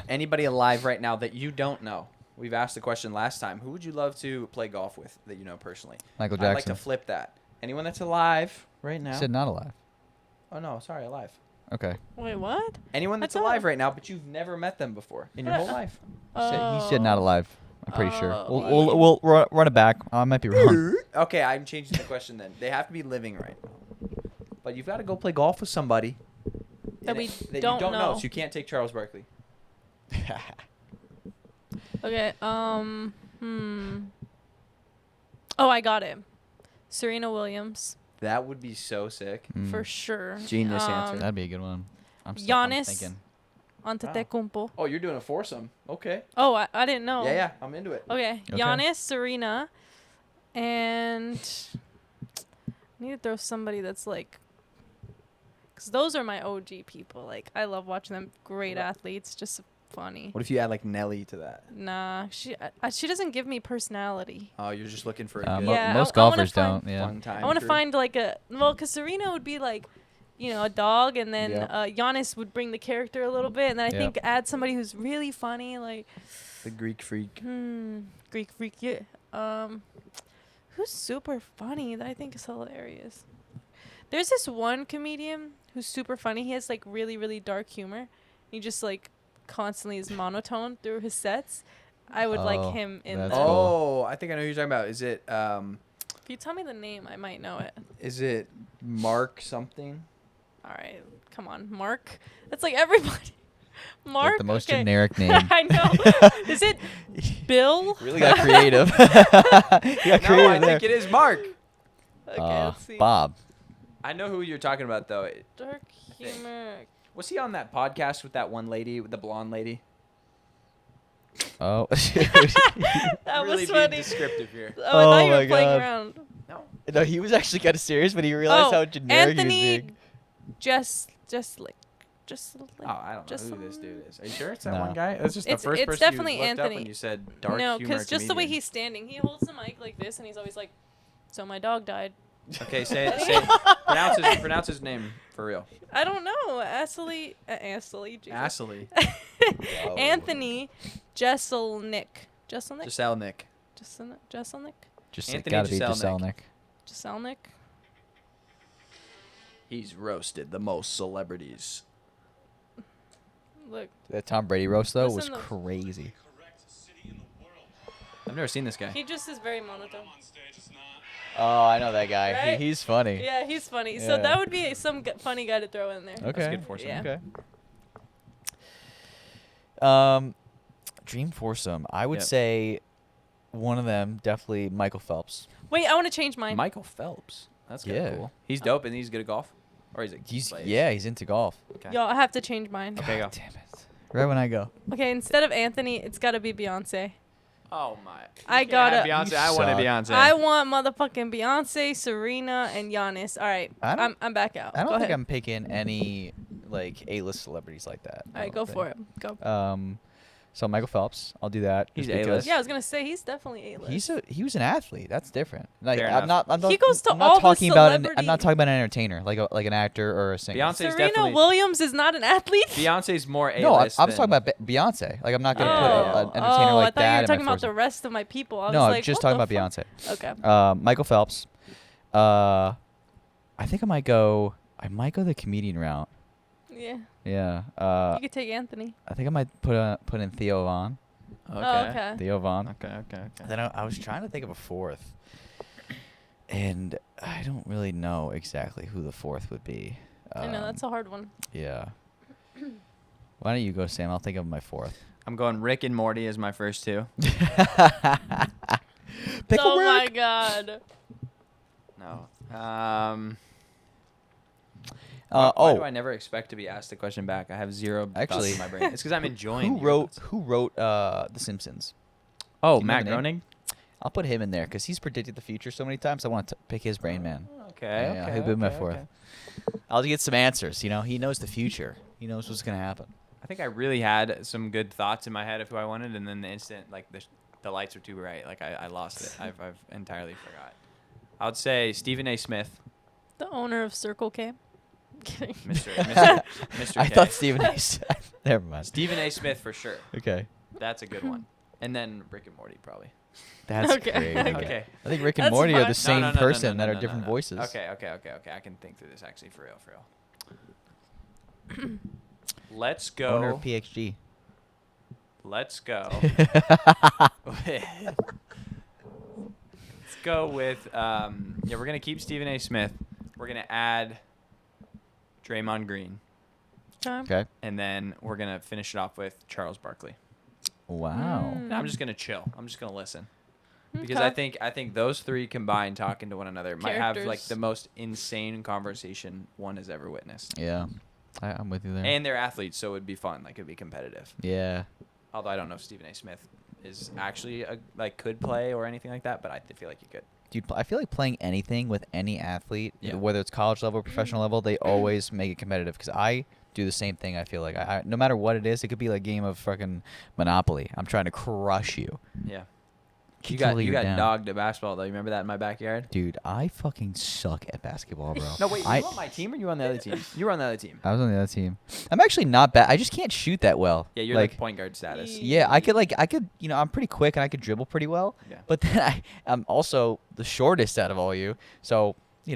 Anybody alive right now that you don't know? We've asked the question last time. Who would you love to play golf with that you know personally? Michael I'd like Jackson. to flip that. Anyone that's alive right now? Said not alive. Oh no, sorry, alive. Okay. Wait, what? Anyone that's I thought- alive right now, but you've never met them before in your whole life. He said not alive. I'm pretty sure. Oh. We'll run it back. I might be wrong. Okay, I'm changing the question then. They have to be living right. But you've got to go play golf with somebody That we that don't you don't know. know. So you can't take Charles Barkley. Okay. Oh, I got it. Serena Williams That would be so sick. for sure. Genius answer. That'd be a good one. I'm Giannis. thinking. Antetokounmpo. Oh, you're doing a foursome. Okay. Oh, I didn't know. Yeah, I'm into it. Okay. Okay. Giannis, Serena, and I need to throw somebody that's like, because those are my OG people. Like, I love watching them. Great athletes, just funny. What if you add like Nelly to that? Nah, she doesn't give me personality. Oh, you're just looking for a good Yeah, Most I wanna golfers find- don't. Yeah. fun time. I want to crew. find like because Serena would be like, a dog, and then Yeah. Giannis would bring the character a little bit, and then I Yeah. think add somebody who's really funny, like the Greek freak. Greek freak. Yeah. Who's super funny that I think is hilarious. There's this one comedian who's super funny. He has like really, really dark humor. He just like constantly is monotone through his sets. I would Oh, like him in that's that. cool. Oh, I think I know who you're talking about. Is it If you tell me the name, I might know it. Mark something? All right, come on, Mark. That's like everybody. Mark. The most okay. generic name. I know. Is it Bill? Really got creative. He got No, creative I there. think it is Mark. Okay, let's see. Bob. I know who you're talking about though. Dark humor. Was he on that podcast with that one lady, with the blonde lady? Oh. That really was being funny. descriptive here. Oh, I thought you Oh were my playing God. around. No. No, he was actually kind of serious, but he realized how generic Anthony he was being. just like. Oh, I don't Just know who this some- dude is. Are you sure it's that No. one guy? That's just It's- the first it's person definitely you looked up Anthony. when you said dark No, humor because just the way comedian. he's standing, he holds the mic like this, and he's always like, "So my dog died." Okay, pronounce his name for real. I don't know. Astley. Jesus. Astley. Oh. Anthony Jeselnik. Jeselnik. Jeselnik. Jeselnik. Just Anthony gotta be Jeselnik. Jeselnik. He's roasted the most celebrities. Look. That Tom Brady roast though was Listen to- crazy. I've never seen this guy. He just is very monotone. Oh, I know that guy. Right? He's funny. Yeah, he's funny. So Yeah. that would be some funny guy to throw in there. Okay. good foursome. Yeah. Okay. Dream foursome. I would Yep. say one of them definitely Michael Phelps. Wait, I want to change mine. Michael Phelps. That's kind of Yeah. cool. He's dope and he's good at golf. Or he's He's into golf. Okay. Yo, I have to change mine. Okay, go. Damn it. Right when I go. Okay, instead of Anthony, it's got to be Beyonce. Oh my. I You can't have gotta- Beyonce. You I want a suck. Beyonce. I want motherfucking Beyonce, Serena, and Giannis. All right, I don't- I'm back out. I don't Go think ahead. I'm picking any like A-list celebrities like that. All right, go for it. Go. So Michael Phelps, I'll do that. He's just because A-list. Yeah, I was gonna say he's definitely A-list. he was an athlete. That's different. Like Fair I'm enough. not. He goes to I'm not all the talking about I'm celebrity- not talking about an entertainer, like an actor or a singer. Beyonce's Serena definitely. Williams is not an athlete. Beyonce's more A-list. No, I was than- talking about Beyonce. Like I'm not gonna Yeah. put Oh. an entertainer I like thought that. you were in my talking about the foursome. rest of my people. I was No, like, I'm just what talking the about fuck? Beyonce. Okay. Michael Phelps. I think I might go the comedian route. Yeah. Yeah. You could take Anthony. I think I might put in Theo Vaughn. Oh, okay. Theo Vaughn. Okay. Then I was trying to think of a fourth, and I don't really know exactly who the fourth would be. I know that's a hard one. Yeah. Why don't you go, Sam? I'll think of my fourth. I'm going Rick and Morty as my first two. Oh my god. No. Why do I never expect to be asked the question back? I have zero thoughts in my brain. It's because I'm enjoying. Who wrote The Simpsons? Oh, Do you know Matt the name? Groening. I'll put him in there because he's predicted the future so many times. I want to pick his brain, man. Okay. Yeah, he'll be my fourth. I'll get some answers. You know, he knows the future. He knows what's gonna happen. I think I really had some good thoughts in my head of who I wanted, and then the instant like the lights were too bright. Like I lost it. I've entirely forgot. I would say Stephen A. Smith. The owner of Circle K. Kidding. Mr. I K. thought Stephen A. Never mind. Stephen A. Smith for sure. Okay. That's a good one. And then Rick and Morty probably. That's Okay. great. Okay. I think Rick and That's Morty are fine. the same person that are no, different no. voices. Okay. I can think through this actually for real. Let's go. Owner of PXG. Let's go. Let's go with we're gonna keep Stephen A. Smith. We're gonna add Draymond Green, Okay. and then we're gonna finish it off with Charles Barkley. Wow. Mm. And I'm just gonna chill. I'm just gonna listen because Okay. I think those three combined talking to one another might have like Characters. the most insane conversation one has ever witnessed. Yeah. I'm with you there. And they're athletes, so it'd be fun. Like it'd be competitive. Yeah. Although I don't know if Stephen A. Smith is actually could play or anything like that, but I feel like he could. Dude, I feel like playing anything with any athlete, Yeah. whether it's college level or professional level, they always make it competitive. Because I do the same thing. I feel like I no matter what it is, it could be like a game of fucking Monopoly. I'm trying to crush you. Yeah. You Until got you're down. dogged at basketball though. You remember that in my backyard? Dude, I fucking suck at basketball, bro. No, wait. I, You on my team or you on the other team? You were on the other team. I was on the other team. I'm actually not bad. I just can't shoot that well. Yeah, you're like point guard status. Yeah, I could, I'm pretty quick and I could dribble pretty well. Yeah. But then I'm also the shortest out of all you. So, I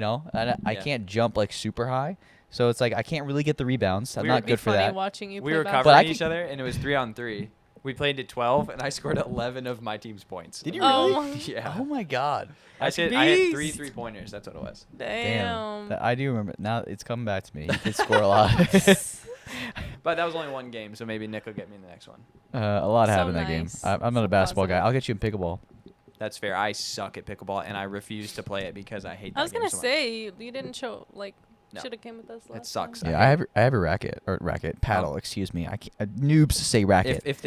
Yeah. can't jump like super high. So it's like I can't really get the rebounds. I'm We not were- It'd be good for funny that. watching you We play were basketball. covering I each other, and it was 3-on-3. We played to 12, and I scored 11 of my team's points. Did you Oh really? my- Yeah. Oh my god. I had 3 Beast. 3-pointers. That's what it was. Damn. I do remember. Now it's coming back to me. He did score a lot. But that was only one game, so maybe Nick will get me in the next one. A lot So happened that game. nice. I'm not So a basketball guy. positive. I'll get you in pickleball. That's fair. I suck at pickleball, and I refuse to play it because I hate that I was game gonna so much. say you didn't show No. should have came with us last It sucks. time. Yeah, I have a racket paddle. Excuse me. I can't, noobs say racket. If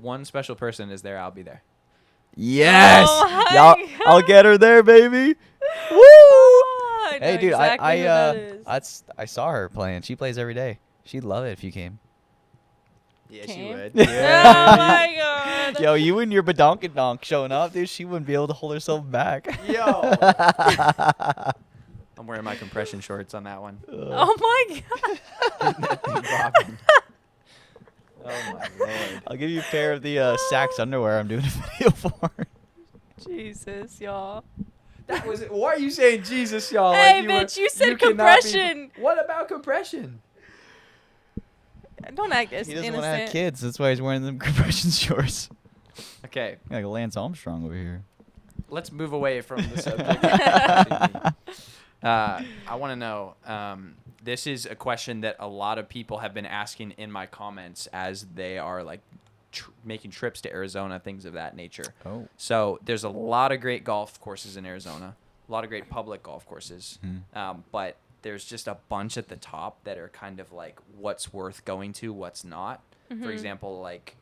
one special person is there, I'll be there. Yes, Oh my I'll get her there, baby. Woo! I know Hey, dude, exactly who that is. I saw her playing. She plays every day. She'd love it if you came. Yeah, Came? would. Oh my god. Yo, you and your badonkadonk showing up, dude. She wouldn't be able to hold herself back. Yo. I'm wearing my compression shorts on that one. Oh my god. Bobbing. Oh my lord. I'll give you a pair of the Sax underwear I'm doing a video for. Jesus, y'all. That was it. Why are you saying Jesus, y'all? Hey, bitch, you said cannot be- compression. What about compression? Don't act as He doesn't innocent. want to have kids. That's why he's wearing them compression shorts. Okay, Like Lance Armstrong over here. let's move away from the subject. I want to know. This is a question that a lot of people have been asking in my comments as they are like making trips to Arizona, things of that nature. Oh. So there's a lot of great golf courses in Arizona, a lot of great public golf courses, but there's just a bunch at the top that are kind of like what's worth going to, what's not. For example, like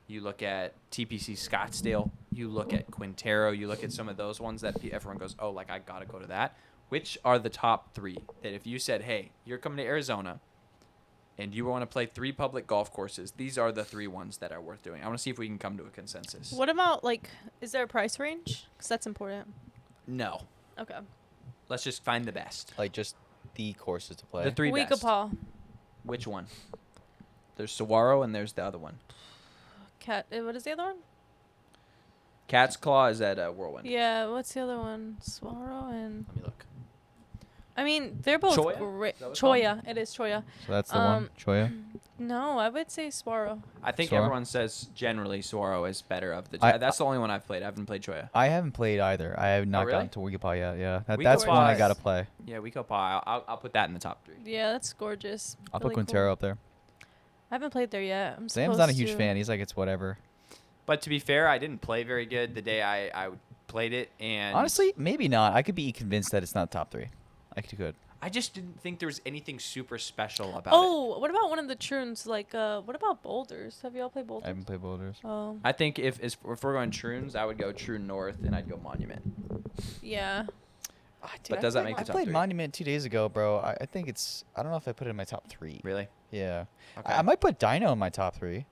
you look at TPC Scottsdale, you look at Quintero, you look at some of those ones that everyone goes, oh, like I got to go to that. Which are the top 3 that if you said, hey, you're coming to Arizona and you want to play 3 public golf courses, these are the 3 ones that are worth doing. I want to see if we can come to a consensus. What about is there a price range? Because that's important. No. Okay. Let's just find the best. Like just the courses to play. The 3 best. Weekapaw. Which one? There's Saguaro and there's the other one. What is the other one? Cat's Claw is at Whirlwind. Yeah, what's the other one? Swallow and Let me look. I mean, they're both Choya? great. Is that what it's called? Choya. It is Choya. So that's the one. Choya. No, I would say Sparrow. I think Sora? everyone says generally Soro is better of the. I- That's the only one I've played. I haven't played Choya. I haven't played either. I have not really? gotten to Wikipa yet. Yeah, Wikipa that's one I is- gotta play. Yeah, we could I'll put that in the top 3. Yeah, that's gorgeous. I'll Really put cool. Quintero up there. I haven't played there yet. I'm Sam's not a supposed huge to. fan. He's like, it's whatever. But to be fair, I didn't play very good the day I played it, and Honestly, maybe not. I could be convinced that it's not top 3. I could. I just didn't think there was anything super special about it. Oh, what about one of the Troons? Like, what about Boulders? Have you all played I Boulders? haven't played Boulders. Oh, I think if we're going Troons, I would go Troon North, and I'd go Monument. yeah. But does that make I the top played 3? Monument 2 days ago, bro. I think it's. I don't know if I put it in my top 3. Really? Yeah. Okay. I might put Dino in my top 3.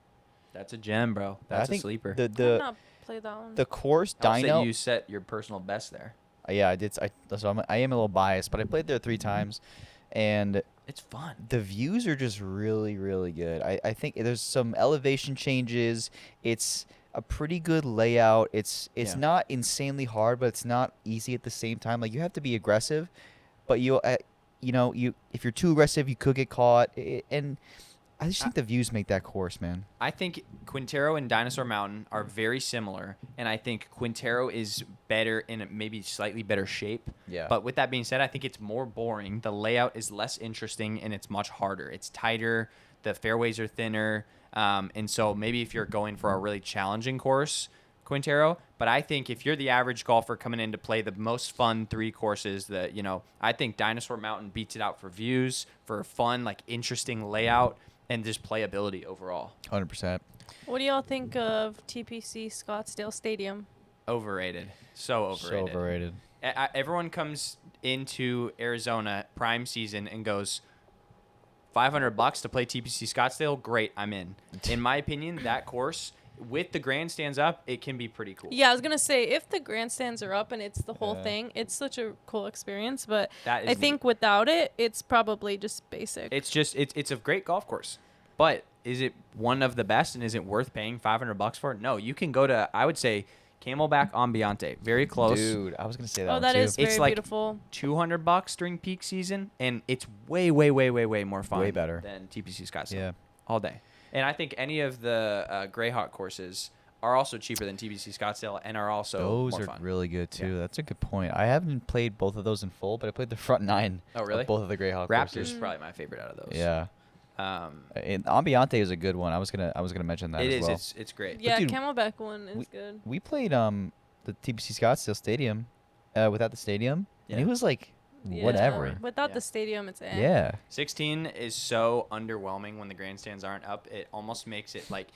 That's a gem, bro. I That's a think sleeper. I've not played that one. The course I'll say Dino. you set your personal best there. Yeah, I did. So I am a little biased, but I played there 3 times, and It's fun. the views are just really, really good. I think there's some elevation changes. It's a pretty good layout. It's Yeah. not insanely hard, but it's not easy at the same time. Like, you have to be aggressive, but you if you're too aggressive, you could get caught. And I just think the views make that course, man. I think Quintero and Dinosaur Mountain are very similar, and I think Quintero is better in a maybe slightly better shape. Yeah. But with that being said, I think it's more boring. The layout is less interesting, and it's much harder. It's tighter. The fairways are thinner. And so maybe if you're going for a really challenging course, Quintero. But I think if you're the average golfer coming in to play the most fun 3 courses, I think Dinosaur Mountain beats it out for views, for fun, like interesting layout, and just playability overall. 100%. What do y'all think of TPC Scottsdale Stadium? Overrated. So overrated. So overrated. Everyone comes into Arizona prime season and goes, $500 to play TPC Scottsdale? Great, I'm in. In my opinion, that course, with the grandstands up, it can be pretty cool. Yeah, I was gonna say if the grandstands are up and it's the whole Yeah. thing, it's such a cool experience. But That is I think without it, it's probably just basic. it's a great golf course. But is it one of the best, and is it worth paying $500 for it? No, you can go to, I would say, Camelback Ambiente. Very close. Dude, I was going to say that one that too. is very It's like beautiful. $200 during peak season, and it's way, way, way, way, way more fun. Way better. Than TPC Scottsdale. Yeah. All day. And I think any of the Greyhawk courses are also cheaper than TPC Scottsdale and are also Those more are fun. really good too. Yeah. That's a good point. I haven't played both of those in full, but I played the front 9. Oh, really? Of both of the Greyhawk Raptors courses. is probably my favorite out of those. Yeah. Um, And Ambiente is a good one. I was gonna mention that it as is. well. It's great. Yeah, dude, Camelback one is good. We played the TPC Scottsdale Stadium without the stadium, and Yeah. it was like Yeah. whatever. Without Yeah. the stadium, it's Yeah. 16 is so underwhelming when the grandstands aren't up. It almost makes it like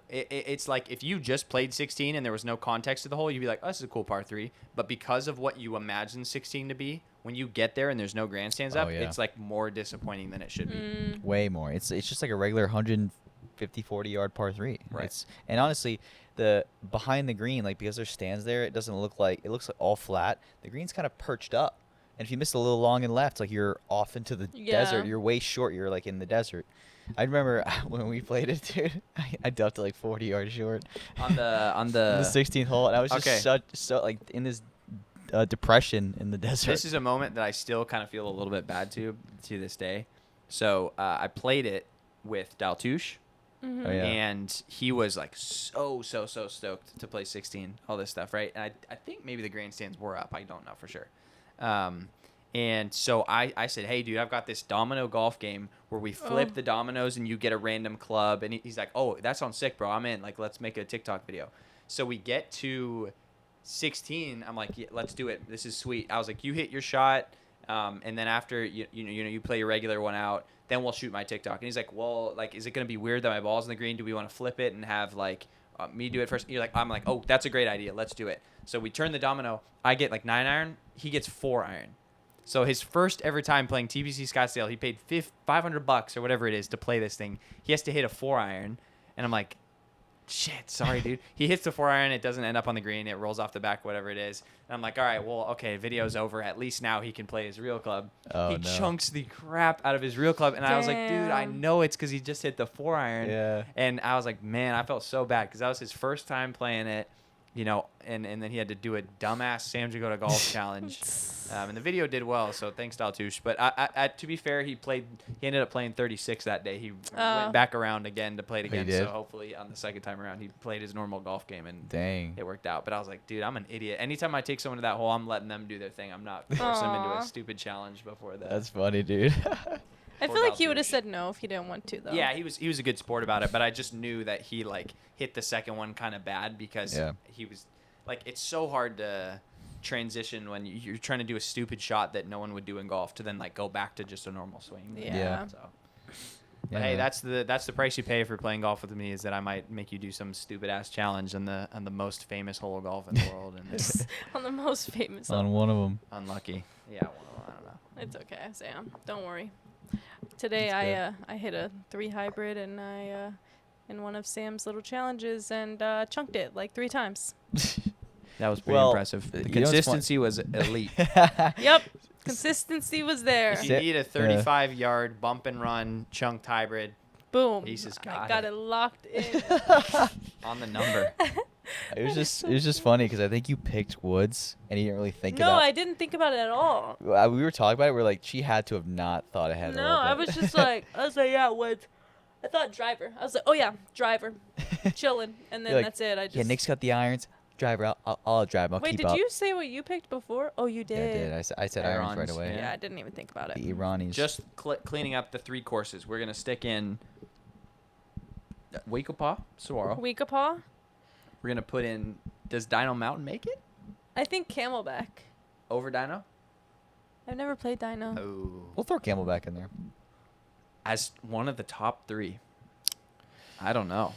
it's like if you just played 16 and there was no context to the hole, you'd be like, oh, this is a cool par 3. But because of what you imagine 16 to be, when you get there and there's no grandstands Oh, up, yeah. it's like more disappointing than it should be. Way more. It's just like a regular 150, 40-yard par 3. Right. And honestly, the behind the green, like, because there's stands there, it doesn't look like, it looks like all flat. The green's kind of perched up. And if you miss a little long and left, like, you're off into the Yeah. desert. You're way short. You're like in the desert. I remember when we played it, dude. I duffed it like 40 yards short On the in the 16th hole, and I was just Okay. so like in this depression in the desert. This is a moment that I still kind of feel a little bit bad to this day. So I played it with Daltouche, Oh, yeah. and he was like so stoked to play 16, all this stuff, right? And I think maybe the grandstands were up. I don't know for sure. And so I said, hey, dude, I've got this domino golf game where we flip the dominoes and you get a random club. And he's like, oh, that sounds sick, bro. I'm in. Like, let's make a TikTok video. So we get to 16. I'm like, yeah, let's do it. This is sweet. I was like, you hit your shot. And then after you play your regular one out, then we'll shoot my TikTok. And he's like, well, like, is it going to be weird that my ball's in the green? Do we want to flip it and have like me do it first? I'm like, oh, that's a great idea. Let's do it. So we turn the domino. I get like 9 iron. He gets 4 iron. So his first ever time playing TPC Scottsdale, he paid $500 or whatever it is to play this thing. He has to hit a 4 iron, and I'm like, shit, sorry, dude. He hits the 4 iron, it doesn't end up on the green, it rolls off the back, whatever it is. And I'm like, all right, well, okay, video's over. At least now he can play his real club. Oh, He no. chunks the crap out of his real club, and I was like, dude, I Damn. know it's because he just hit the 4 iron. Yeah. And I was like, man, I felt so bad because that was his first time playing it. you know, and then he had to do a dumbass Sam Jagoda golf challenge. And the video did well, so thanks, Daltouche. But to be fair, he ended up playing 36 that day. He went back around again to play it Oh, he again. did? So hopefully on the second time around, he played his normal golf game, and Dang. it worked out. But I was like, dude, I'm an idiot. Anytime I take someone to that hole, I'm letting them do their thing. I'm not forcing them into a Aw. stupid challenge before that. That's funny, dude. I Poor feel like he would have Daltouche. said no if he didn't want to, though. Yeah, he was a good sport about it, but I just knew that he like hit the second one kind of bad because he was like, it's so hard to transition when you're trying to do a stupid shot that no one would do in golf to then like go back to just a normal swing. Yeah. So, Yeah, but hey, man. that's the price you pay for playing golf with me, is that I might make you do some stupid ass challenge on the most famous hole of golf in the world, and it's On the most famous. On one of them. unlucky. Yeah, well, I don't know. It's okay, Sam. Don't worry. Today That's I hit a 3 hybrid and I in one of Sam's little challenges and chunked it like 3 times. That was pretty Well, impressive. The you know what's fun- consistency was elite. Yep. Consistency was there. If you need a 35-yard bump and run chunked hybrid, Boom. Ace has I got got it. it locked in. on the number. It was just funny because I think you picked Woods and you didn't really think No, about. I didn't think about it at all. We were talking about it. We're like, she had to have not thought ahead. No, a little I bit. was just like, yeah, Woods. I thought driver. I was like, oh yeah, driver, chilling, and then You're like, that's it. I just Yeah, Nick's got the irons. Driver, I'll drive. I'll wait. keep Did up. you say what you picked before? Oh, you Yeah, I did. did. I said irons right Irons, away. Yeah, I didn't even think about it. The Iranis. Just cleaning up the 3 courses. We're going to stick in Waikapa, Saguaro. Weekapaw. We're going to put in, does Dino Mountain make it I think Camelback. over Dino? I've never played Dino. Oh. We'll throw Camelback in there. As one of the top 3. I don't know.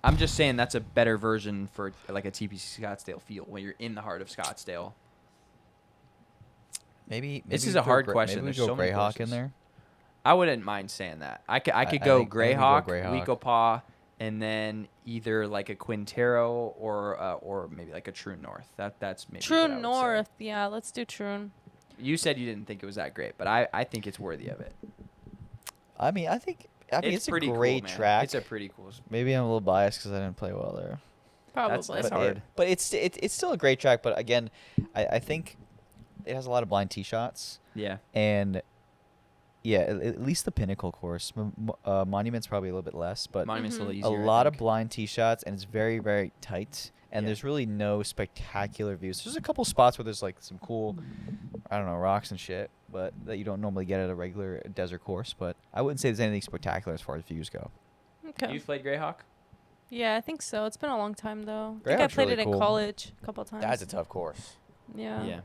I'm just saying that's a better version for like a TPC Scottsdale feel when you're in the heart of Scottsdale. Maybe This we is a go hard Gra- question. Maybe we There's go so many Greyhawk in courses. there. I wouldn't mind saying that. I could I go think- I think we go Greyhawk, Greyhawk. Weekapaw, and then either like a Quintero or maybe like a True North. That's maybe True what I would say. North. Yeah, let's do Troon. You said you didn't think it was that great, but I think it's worthy of it. I mean, it's a pretty great cool, man. track. It's a pretty cool. Maybe I'm a little biased because I didn't play well there. Probably. That's But hard. but it's still a great track. But again, I think it has a lot of blind tee shots. Yeah. And yeah, at least the Pinnacle course. Monument's probably a little bit less, but Monument's a little Mhm. easier. a I lot of think. blind tee shots, and it's very, very tight. And Yeah. there's really no spectacular views. There's a couple spots where there's like some cool, I don't know, rocks and shit, but that you don't normally get at a regular desert course. But I wouldn't say there's anything spectacular as far as views go. Okay. You've played Greyhawk? Yeah, I think so. It's been a long time though. I think I Greyhawk's played really it in cool. college a couple times. That's a tough course. Yeah. Yeah.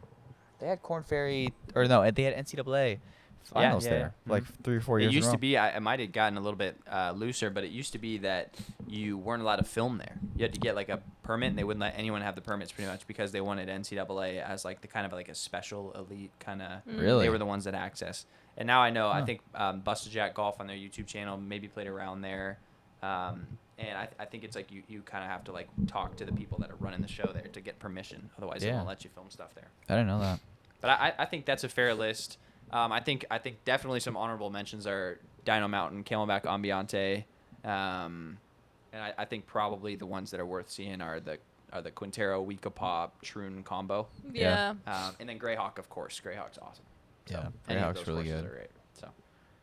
They had Corn Ferry, or no, they had NCAA finals yeah, there, yeah. like Mhm. 3 or 4 years. It used in a to row. be, it might have gotten a little bit looser, but it used to be that you weren't allowed to film there. You had to get like a permit, and they wouldn't let anyone have the permits pretty much because they wanted NCAA as like the kind of like a special elite kind of. Really? They were the ones that access. And now I know, I Huh. think Busted Jack Golf on their YouTube channel maybe played around there. And I think it's like you kind of have to like talk to the people that are running the show there to get permission. Otherwise, they Yeah. won't let you film stuff there. I didn't know that. But I think that's a fair list. I think definitely some honorable mentions are Dino Mountain, Camelback Ambiente, and I think probably the ones that are worth seeing are the Quintero, Weekapaw, Troon combo, Yeah. and then Greyhawk, of course. Greyhawk's awesome. So Yeah, any of Greyhawk's those really courses good. are great. So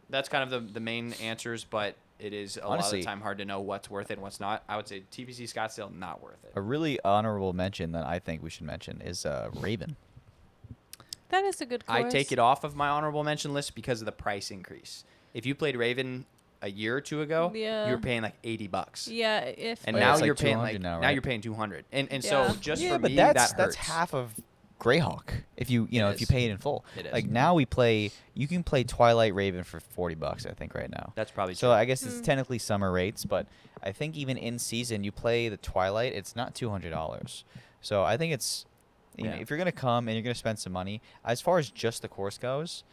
that's kind of the main answers, but it is a lot of Honestly- the time hard to know what's worth it and what's not. I would say TPC Scottsdale, not worth it. A really honorable mention that I think we should mention is Raven. That is a good course. I take it off of my honorable mention list because of the price increase. If you played Raven a year or two ago, Yeah. you were paying like $80. Yeah, if And Oh, yeah, now it's like you're paying 200 like now, now right? you're paying 200. And Yeah. so just yeah, for but me that's that hurts. half of Greyhawk if you It if you is. pay it in full. It is. Like now you can play Twilight Raven for $40 I think right now. That's probably So true. I guess it's Hmm. technically summer rates, but I think even in season you play the Twilight, it's not $200. So I think it's you know, Yeah. if you're gonna come and you're gonna spend some money, as far as just the course goes,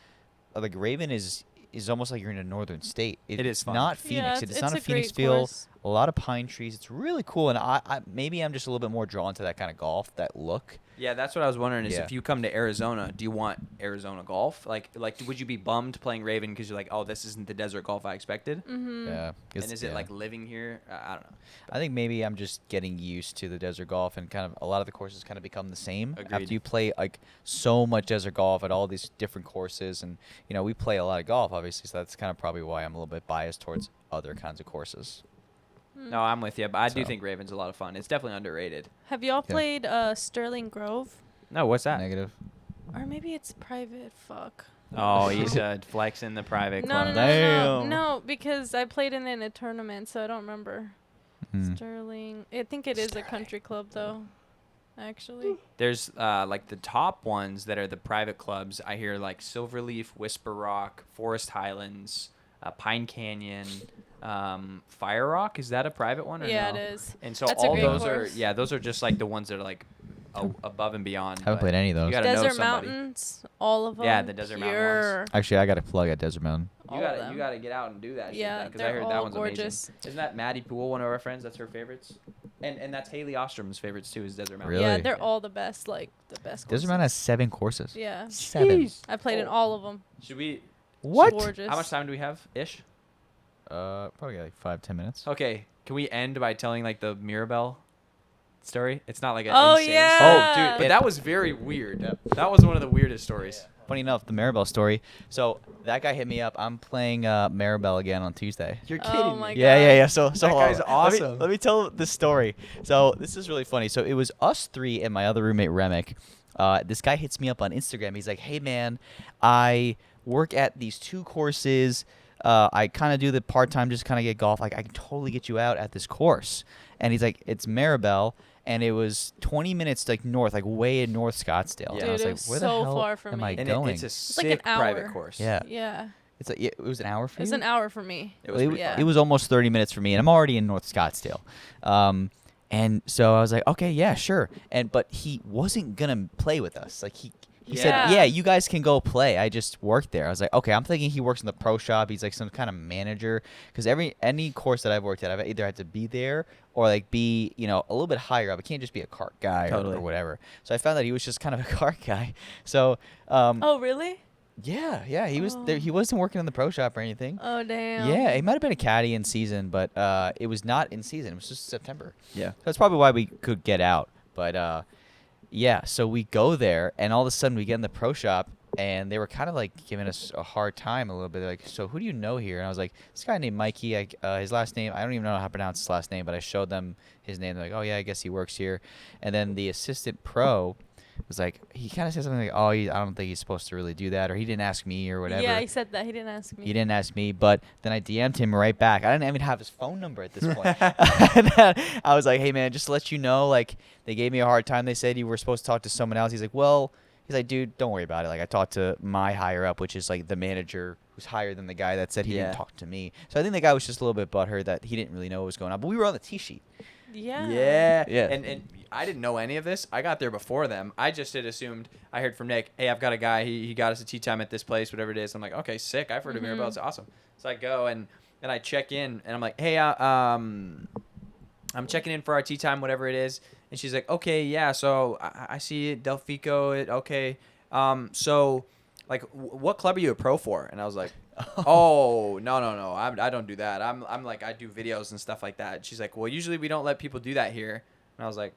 like Raven is almost like you're in a northern state. It is It's fun. not Yeah, Phoenix. It's it's not a a Phoenix great feel course. a lot of pine trees. It's really cool, and I maybe I'm just a little bit more drawn to that kind of golf, that look. Yeah, that's what I was wondering is Yeah. if you come to Arizona, do you want Arizona golf? Like would you be bummed playing Raven because you're like, oh, this isn't the desert golf I expected? Mm-hmm. Yeah. And is it like living here? I don't know. I think maybe I'm just getting used to the desert golf, and kind of a lot of the courses kind of become the same Agreed. after you play like so much desert golf at all these different courses, and we play a lot of golf, obviously, so that's kind of probably why I'm a little bit biased towards other kinds of courses. No, I'm with you, but I do So. think Raven's a lot of fun. It's definitely underrated. Have y'all Yeah. played Sterling Grove? No, what's that? Negative. Or maybe it's private. Fuck. Oh, he's flexing the private No, club. Damn. no, because I played in a tournament, so I don't remember. Hmm. Sterling. I think it is a country club, though. Actually. There's like the top ones that are the private clubs. I hear like Silverleaf, Whisper Rock, Forest Highlands, Pine Canyon, Fire Rock. Is that a private one or Yeah, no? it is. And so That's a all great those course. those are just like the ones that are like above and beyond. Haven't but played any of those. You gotta know Desert somebody. Mountains, all of them. Yeah, the Desert Mountain ones. pure. Actually, I got to plug at Desert Mountain. All You of gotta them. you gotta get out and do that. Yeah, because I they're heard that all one's gorgeous. amazing. Isn't that Maddie Poole, one of our friends? That's her favorites. And that's Haley Ostrom's favorites too. Is Desert Mountain. Really? Yeah, they're all the best. Like the best. Desert Mountain has 7 courses. Yeah, 7. I played in all of them. Should we? What? Gorgeous. How much time do we have? Ish. Probably got like 5-10 minutes. Okay. Can we end by telling like the Mirabelle story? It's not like an Oh, insane yeah. story. Oh, dude, but It- that was very weird. That was one of the weirdest stories. Funny enough, the Maribel story. So that guy hit me up. I'm playing Maribel again on Tuesday. You're Oh kidding my me. God. Yeah. So That hold guy's on. awesome. Let me tell the story. So this is really funny. So it was us 3 and my other roommate Remick. This guy hits me up on Instagram. He's like, "Hey man, I work at these 2 courses. I kind of do the part-time, just kind of get golf. Like I can totally get you out at this course." And he's like, "It's Maribel." And it was 20 minutes like north, like way in North Scottsdale. Yeah. And I was Dude, it like, was "Where so the hell far from am me. I And going?" it's a like an sick private hour. course. Yeah. Yeah, It's like it was an hour for it's you. an hour for me. It was Well, pretty Yeah. fun. it was almost 30 minutes for me, and I'm already in North Scottsdale. And so I was like, okay, yeah, sure. But he wasn't gonna play with us. Like he said, Yeah. yeah, you guys can go play. I just work there. I was like, okay, I'm thinking he works in the pro shop. He's like some kind of manager. Because any course that I've worked at, I've either had to be there or like be a little bit higher up. I can't just be a cart guy Totally. or whatever. So I found that he was just kind of a cart guy. So Oh really? yeah, he was there. He wasn't working in the pro shop or anything. Oh damn. Yeah, it might have been a caddy in season, but it was not in season. It was just September. Yeah. That's probably why we could get out. But yeah, so we go there, and all of a sudden we get in the pro shop, and they were kind of like giving us a hard time a little bit. They're like, "So who do you know here?" And I was like, "This guy named Mikey. His last name, I don't even know how to pronounce his last name, but I showed them his name. They're like, "Oh yeah, I guess he works here." And then the assistant pro was like, he kind of said something like, "Oh, I don't think he's supposed to really do that," or he didn't ask me or whatever. Yeah, he said that. He didn't ask me. He didn't ask me, but then I DM'd him right back. I didn't even have his phone number at this point. And then I was like, "Hey man, just to let you know, like they gave me a hard time. They said you were supposed to talk to someone else." He's like, "Well," he's like, "Dude, don't worry about it. Like I talked to my higher up, which is like the manager who's higher than the guy that said he Yeah. didn't talk to me." So I think the guy was just a little bit butthurt that he didn't really know what was going on. But we were on the tee sheet. Yeah. Yeah. Yeah. And I didn't know any of this. I got there before them. I just had assumed. I heard from Nick, "Hey, I've got a guy. He got us a tea time at this place, whatever it is." I'm like, "Okay, sick. I've heard of Mirabelle. It's awesome." So I go and I check in, and I'm like, "Hey, I'm checking in for our tea time, whatever it is." And she's like, "Okay, yeah. So I see it, Delfico. Okay. So like, what club are you a pro for?" And I was like, "Oh, no. I don't do that. I'm like, I do videos and stuff like that." And she's like, "Well, usually we don't let people do that here." And I was like,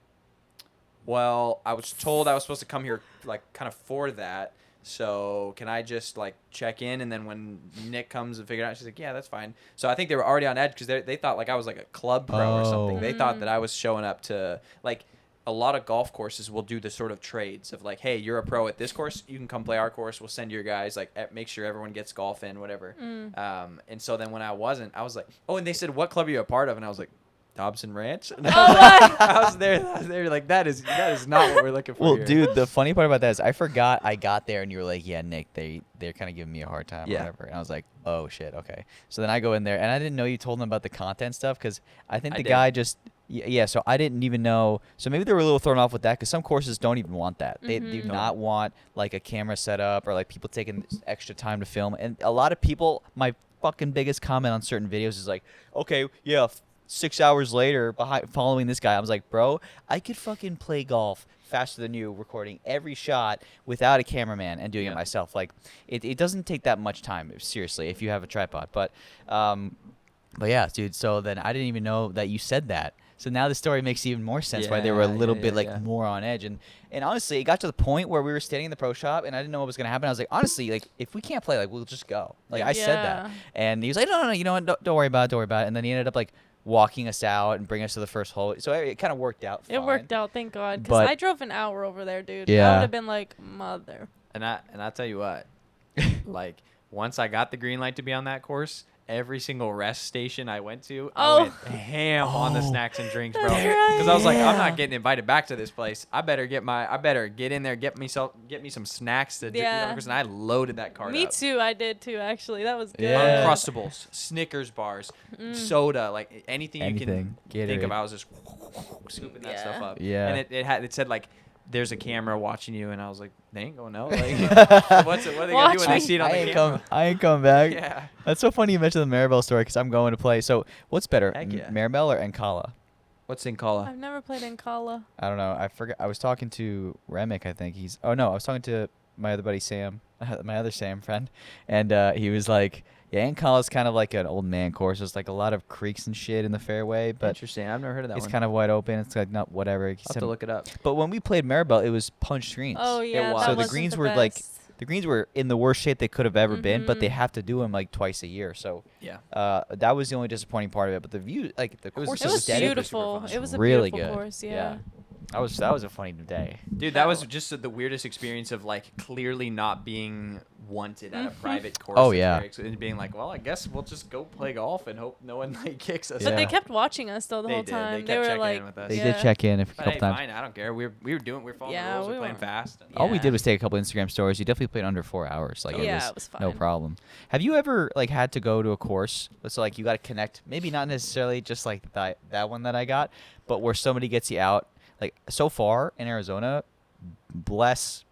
"Well, I was told I was supposed to come here like kind of for that. So can I just like check in, and then when Nick comes and figure it out?" She's like, "Yeah, that's fine." So I think they were already on edge because they thought like I was like a club pro or something. They thought that I was showing up to like a lot of golf courses will do the sort of trades of like, "Hey, you're a pro at this course, you can come play our course. We'll send your guys, like make sure everyone gets golf in, whatever." And so then when I wasn't, I was like, "Oh," and they said, "What club are you a part of?" And I was like, "Dobson Ranch." And I was there like that is not what we're looking for. Well, here. dude, the funny part about that is I forgot I got there and you were like, "Yeah, Nick, they're kind of giving me a hard time, or Yeah. whatever." And I was like, "Oh shit, okay." So then I go in there, and I didn't know you told them about the content stuff because I think I the did. guy just yeah. So I didn't even know. So maybe they were a little thrown off with that because some courses don't even want that. They do not want like a camera set up or like people taking extra time to film. And a lot of people, my fucking biggest comment on certain videos is like, "Okay, yeah." 6 hours later, following this guy, I was like, bro, I could fucking play golf faster than you, recording every shot without a cameraman and doing it myself. Like, it doesn't take that much time, seriously, if you have a tripod. But yeah, dude. So then I didn't even know that you said that. So now the story makes even more sense why they were a little bit more on edge. And honestly, it got to the point where we were standing in the pro shop and I didn't know what was going to happen. I was like, honestly, like if we can't play, like we'll just go. Like I said that. And he was like, no, you know what? Don't worry about it. And then he ended up like walking us out and bringing us to the first hole. So it kind of worked out fine. It worked out, thank God. Because I drove an hour over there, dude. Yeah. I would have been like, mother. And I'll tell you what, like once I got the green light to be on that course, every single rest station I went to, I went ham on the snacks and drinks, bro. Because I was like, I'm not getting invited back to this place. I better get in there, get me some snacks to drink. And I loaded that cart up. Me too. I did too. Actually, that was good. Yeah. Uncrustables, Snickers bars, soda, like anything you can think of. I was just scooping that stuff up. Yeah. And it said like, there's a camera watching you, and I was like, they ain't gonna know. Like, what are they gonna do when they see it on the camera? I ain't coming back. Yeah. That's so funny you mentioned the Maribel story because I'm going to play. So what's better, Heck yeah. Maribel or Encala? What's Encala? I've never played Encala. I don't know. I forgot. I was talking to Remick. I think he's. Oh no, I was talking to my other buddy Sam, my other Sam friend, and he was like, "Yeah, Encala's kind of like an old man course. There's like a lot of creeks and shit in the fairway, but Interesting. I've never heard of that it's one. kind of wide open. It's like not whatever." I'll have to look it up. But when we played Maribel, it was punched greens. Oh yeah, was. that So the wasn't greens the were best. like the greens were in the worst shape they could have ever been, but they have to do them like twice a year. So Yeah. that was the only disappointing part of it. But the view, like the course, It was aesthetic beautiful. It was a really beautiful good. course. Yeah. That was a funny day. Dude, that was just the weirdest experience of like clearly not being wanted at a private course. Oh, yeah. And being like, well, I guess we'll just go play golf and hope no one like kicks us. But they Yeah. kept watching us though the They whole did. time. They They kept were checking like, in with us. They yeah. did check in a But couple hey, times. fine, I don't care. We were following Yeah, the rules. we We're playing weren't- fast. All we Yeah. did was take a couple Instagram stories. You definitely played under 4 hours. Like Yeah, it was no fine. problem. Have you ever like had to go to a course? So like you got to connect. Maybe not necessarily just like that one that I got, but where somebody gets you out. Like so far in Arizona, bless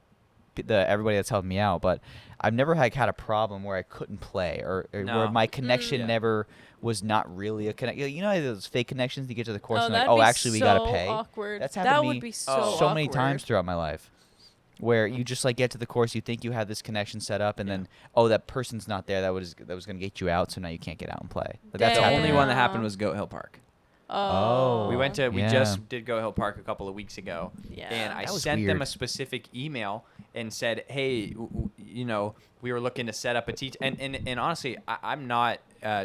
everybody that's helped me out, but I've never had a problem where I couldn't play or No. where my connection Yeah. never was not really a connection. You know how those fake connections you get to the course and like, that'd be actually we gotta so pay. Awkward. That's happened that to would me be so so many awkward. times throughout my life, where you just like get to the course, you think you have this connection set up, and then that person's not there that was gonna get you out, so now you can't get out and play. Like, that's The happened only to me. one that happened was Goat Hill Park. Oh. We Yeah. just did Go Hill Park a couple of weeks ago, Yeah. and I That was sent them weird. a specific email and said, "Hey, you know, we were looking to set up a tee." And honestly, I'm not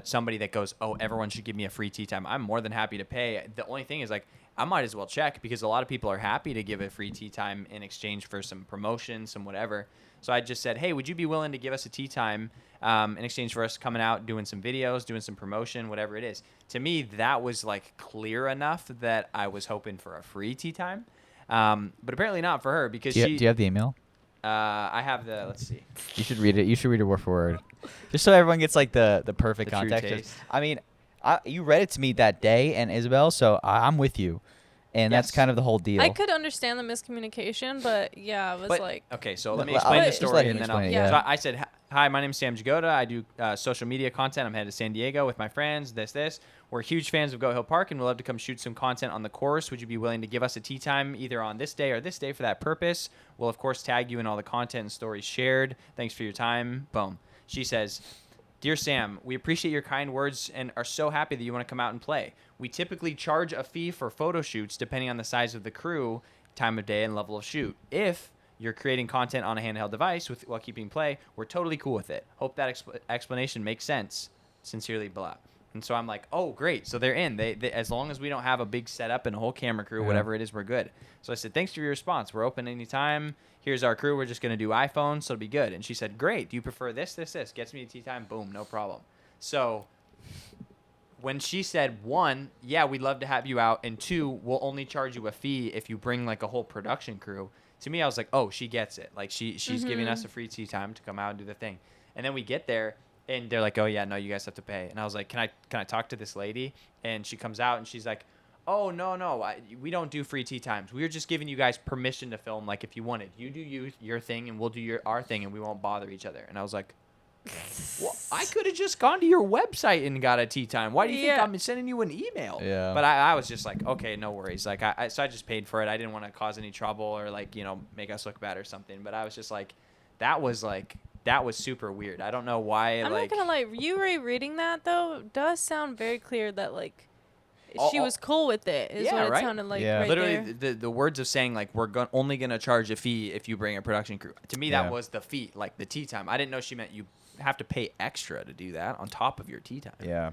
somebody that goes, "Oh, everyone should give me a free tee time." I'm more than happy to pay. The only thing is like, I might as well check because a lot of people are happy to give a free tee time in exchange for some promotion, some whatever. So I just said, "Hey, would you be willing to give us a tee time in exchange for us coming out, doing some videos, doing some promotion, whatever it is?" To me, that was like clear enough that I was hoping for a free tee time, but apparently not for her because Do you have the email? I have the. Let's see. You should read it. You should read it word for word, just so everyone gets like the perfect The true context. 'Cause, taste. I mean, you read it to me that day, and Isabel, so I'm with you, and that's Yes. kind of the whole deal. I could understand the miscommunication, but yeah, it was But, like. okay, so let me Well, explain I'll the just story let him and then explain I'll. it, yeah. So I said, "Hi, my name's Sam Jagoda. I do social media content. I'm headed to San Diego with my friends. This. We're huge fans of Go Hill Park, and we'd love to come shoot some content on the course. Would you be willing to give us a tee time either on this day or this day for that purpose? We'll of course tag you in all the content and stories shared. Thanks for your time." Boom. She says, "Dear Sam, we appreciate your kind words and are so happy that you want to come out and play. We typically charge a fee for photo shoots depending on the size of the crew, time of day, and level of shoot. If you're creating content on a handheld device while keeping play, we're totally cool with it. Hope that explanation makes sense. Sincerely, blah." And so I'm like, oh, great. So they're in. They as long as we don't have a big setup and a whole camera crew, Yeah. whatever it is, we're good. So I said, "Thanks for your response. We're open anytime. Here's our crew. We're just going to do iPhones, so it'll be good." And she said, "Great. Do you prefer this? Gets me a tee time. Boom, no problem." So when she said, one, yeah, we'd love to have you out, and two, we'll only charge you a fee if you bring like a whole production crew, to me, I was like, oh, she gets it. Like she's giving us a free tee time to come out and do the thing. And then we get there, and they're like, "Oh yeah, no, you guys have to pay." And I was like, "Can I talk to this lady?" And she comes out and she's like, "Oh no, we don't do free tee times. We were just giving you guys permission to film. Like if you wanted, you do your thing, and we'll do our thing, and we won't bother each other." And I was like, Well, I could have just gone to your website and got a tee time. Why do you think I'm sending you an email? Yeah. But I was just like, okay, no worries. Like so I just paid for it. I didn't want to cause any trouble or like, make us look bad or something. But I was just like, that was super weird. I don't know why. I'm not gonna lie. You reading that though does sound very clear that like she was cool with it. Is what it sounded like. Yeah. Right Literally, there. the words of saying like we're only gonna charge a fee if you bring a production crew. To me, that was the fee, like the tee time. I didn't know she meant you have to pay extra to do that on top of your tee time. Yeah.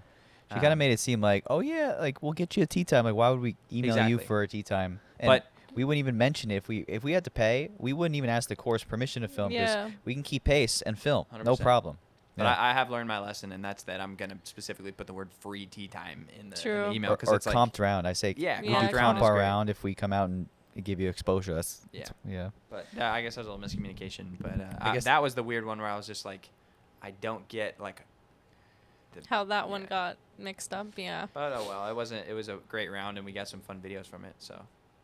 She kind of made it seem like, oh yeah, like we'll get you a tea time. Like why would we email you for a tea time? And but we wouldn't even mention it. If we had to pay, we wouldn't even ask the course permission to film because we can keep pace and film, 100%. no problem. But I have learned my lesson, and that's that I'm gonna specifically put the word free tea time in the email or it's comped round. I say comp our round if we come out and give you exposure. That's But I guess that was a little miscommunication. But I guess that was the weird one where I was just like, I don't get like how that one got mixed up. Yeah. But oh well, it was a great round, and we got some fun videos from it. So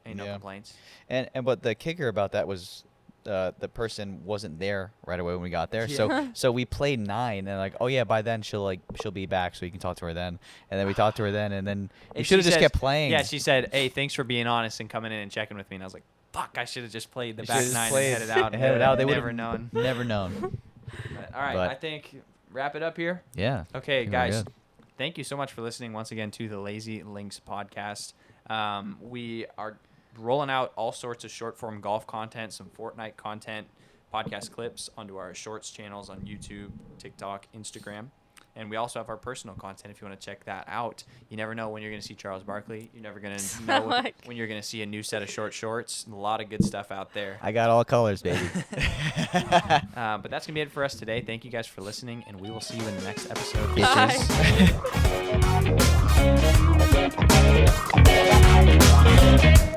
ain't no complaints. And but the kicker about that was the person wasn't there right away when we got there. So we played 9 and like, oh yeah, by then she'll be back so you can talk to her then. And then we talked to her then, and then we should have just kept playing. Yeah, she said, "Hey, thanks for being honest and coming in and checking with me." And I was like, "Fuck, I should have just played the back 9 and headed out." They would never known. Never known. But, all right, I think wrap it up here. Yeah. Okay, guys. Thank you so much for listening once again to the Lazy Links podcast. We are rolling out all sorts of short form golf content, some Fortnite content, podcast clips onto our shorts channels on YouTube, TikTok, Instagram. And we also have our personal content if you want to check that out. You never know when you're going to see Charles Barkley. You're never going to know when you're going to see a new set of short shorts. A lot of good stuff out there. I got all colors, baby. But that's going to be it for us today. Thank you guys for listening, and we will see you in the next episode. Bye.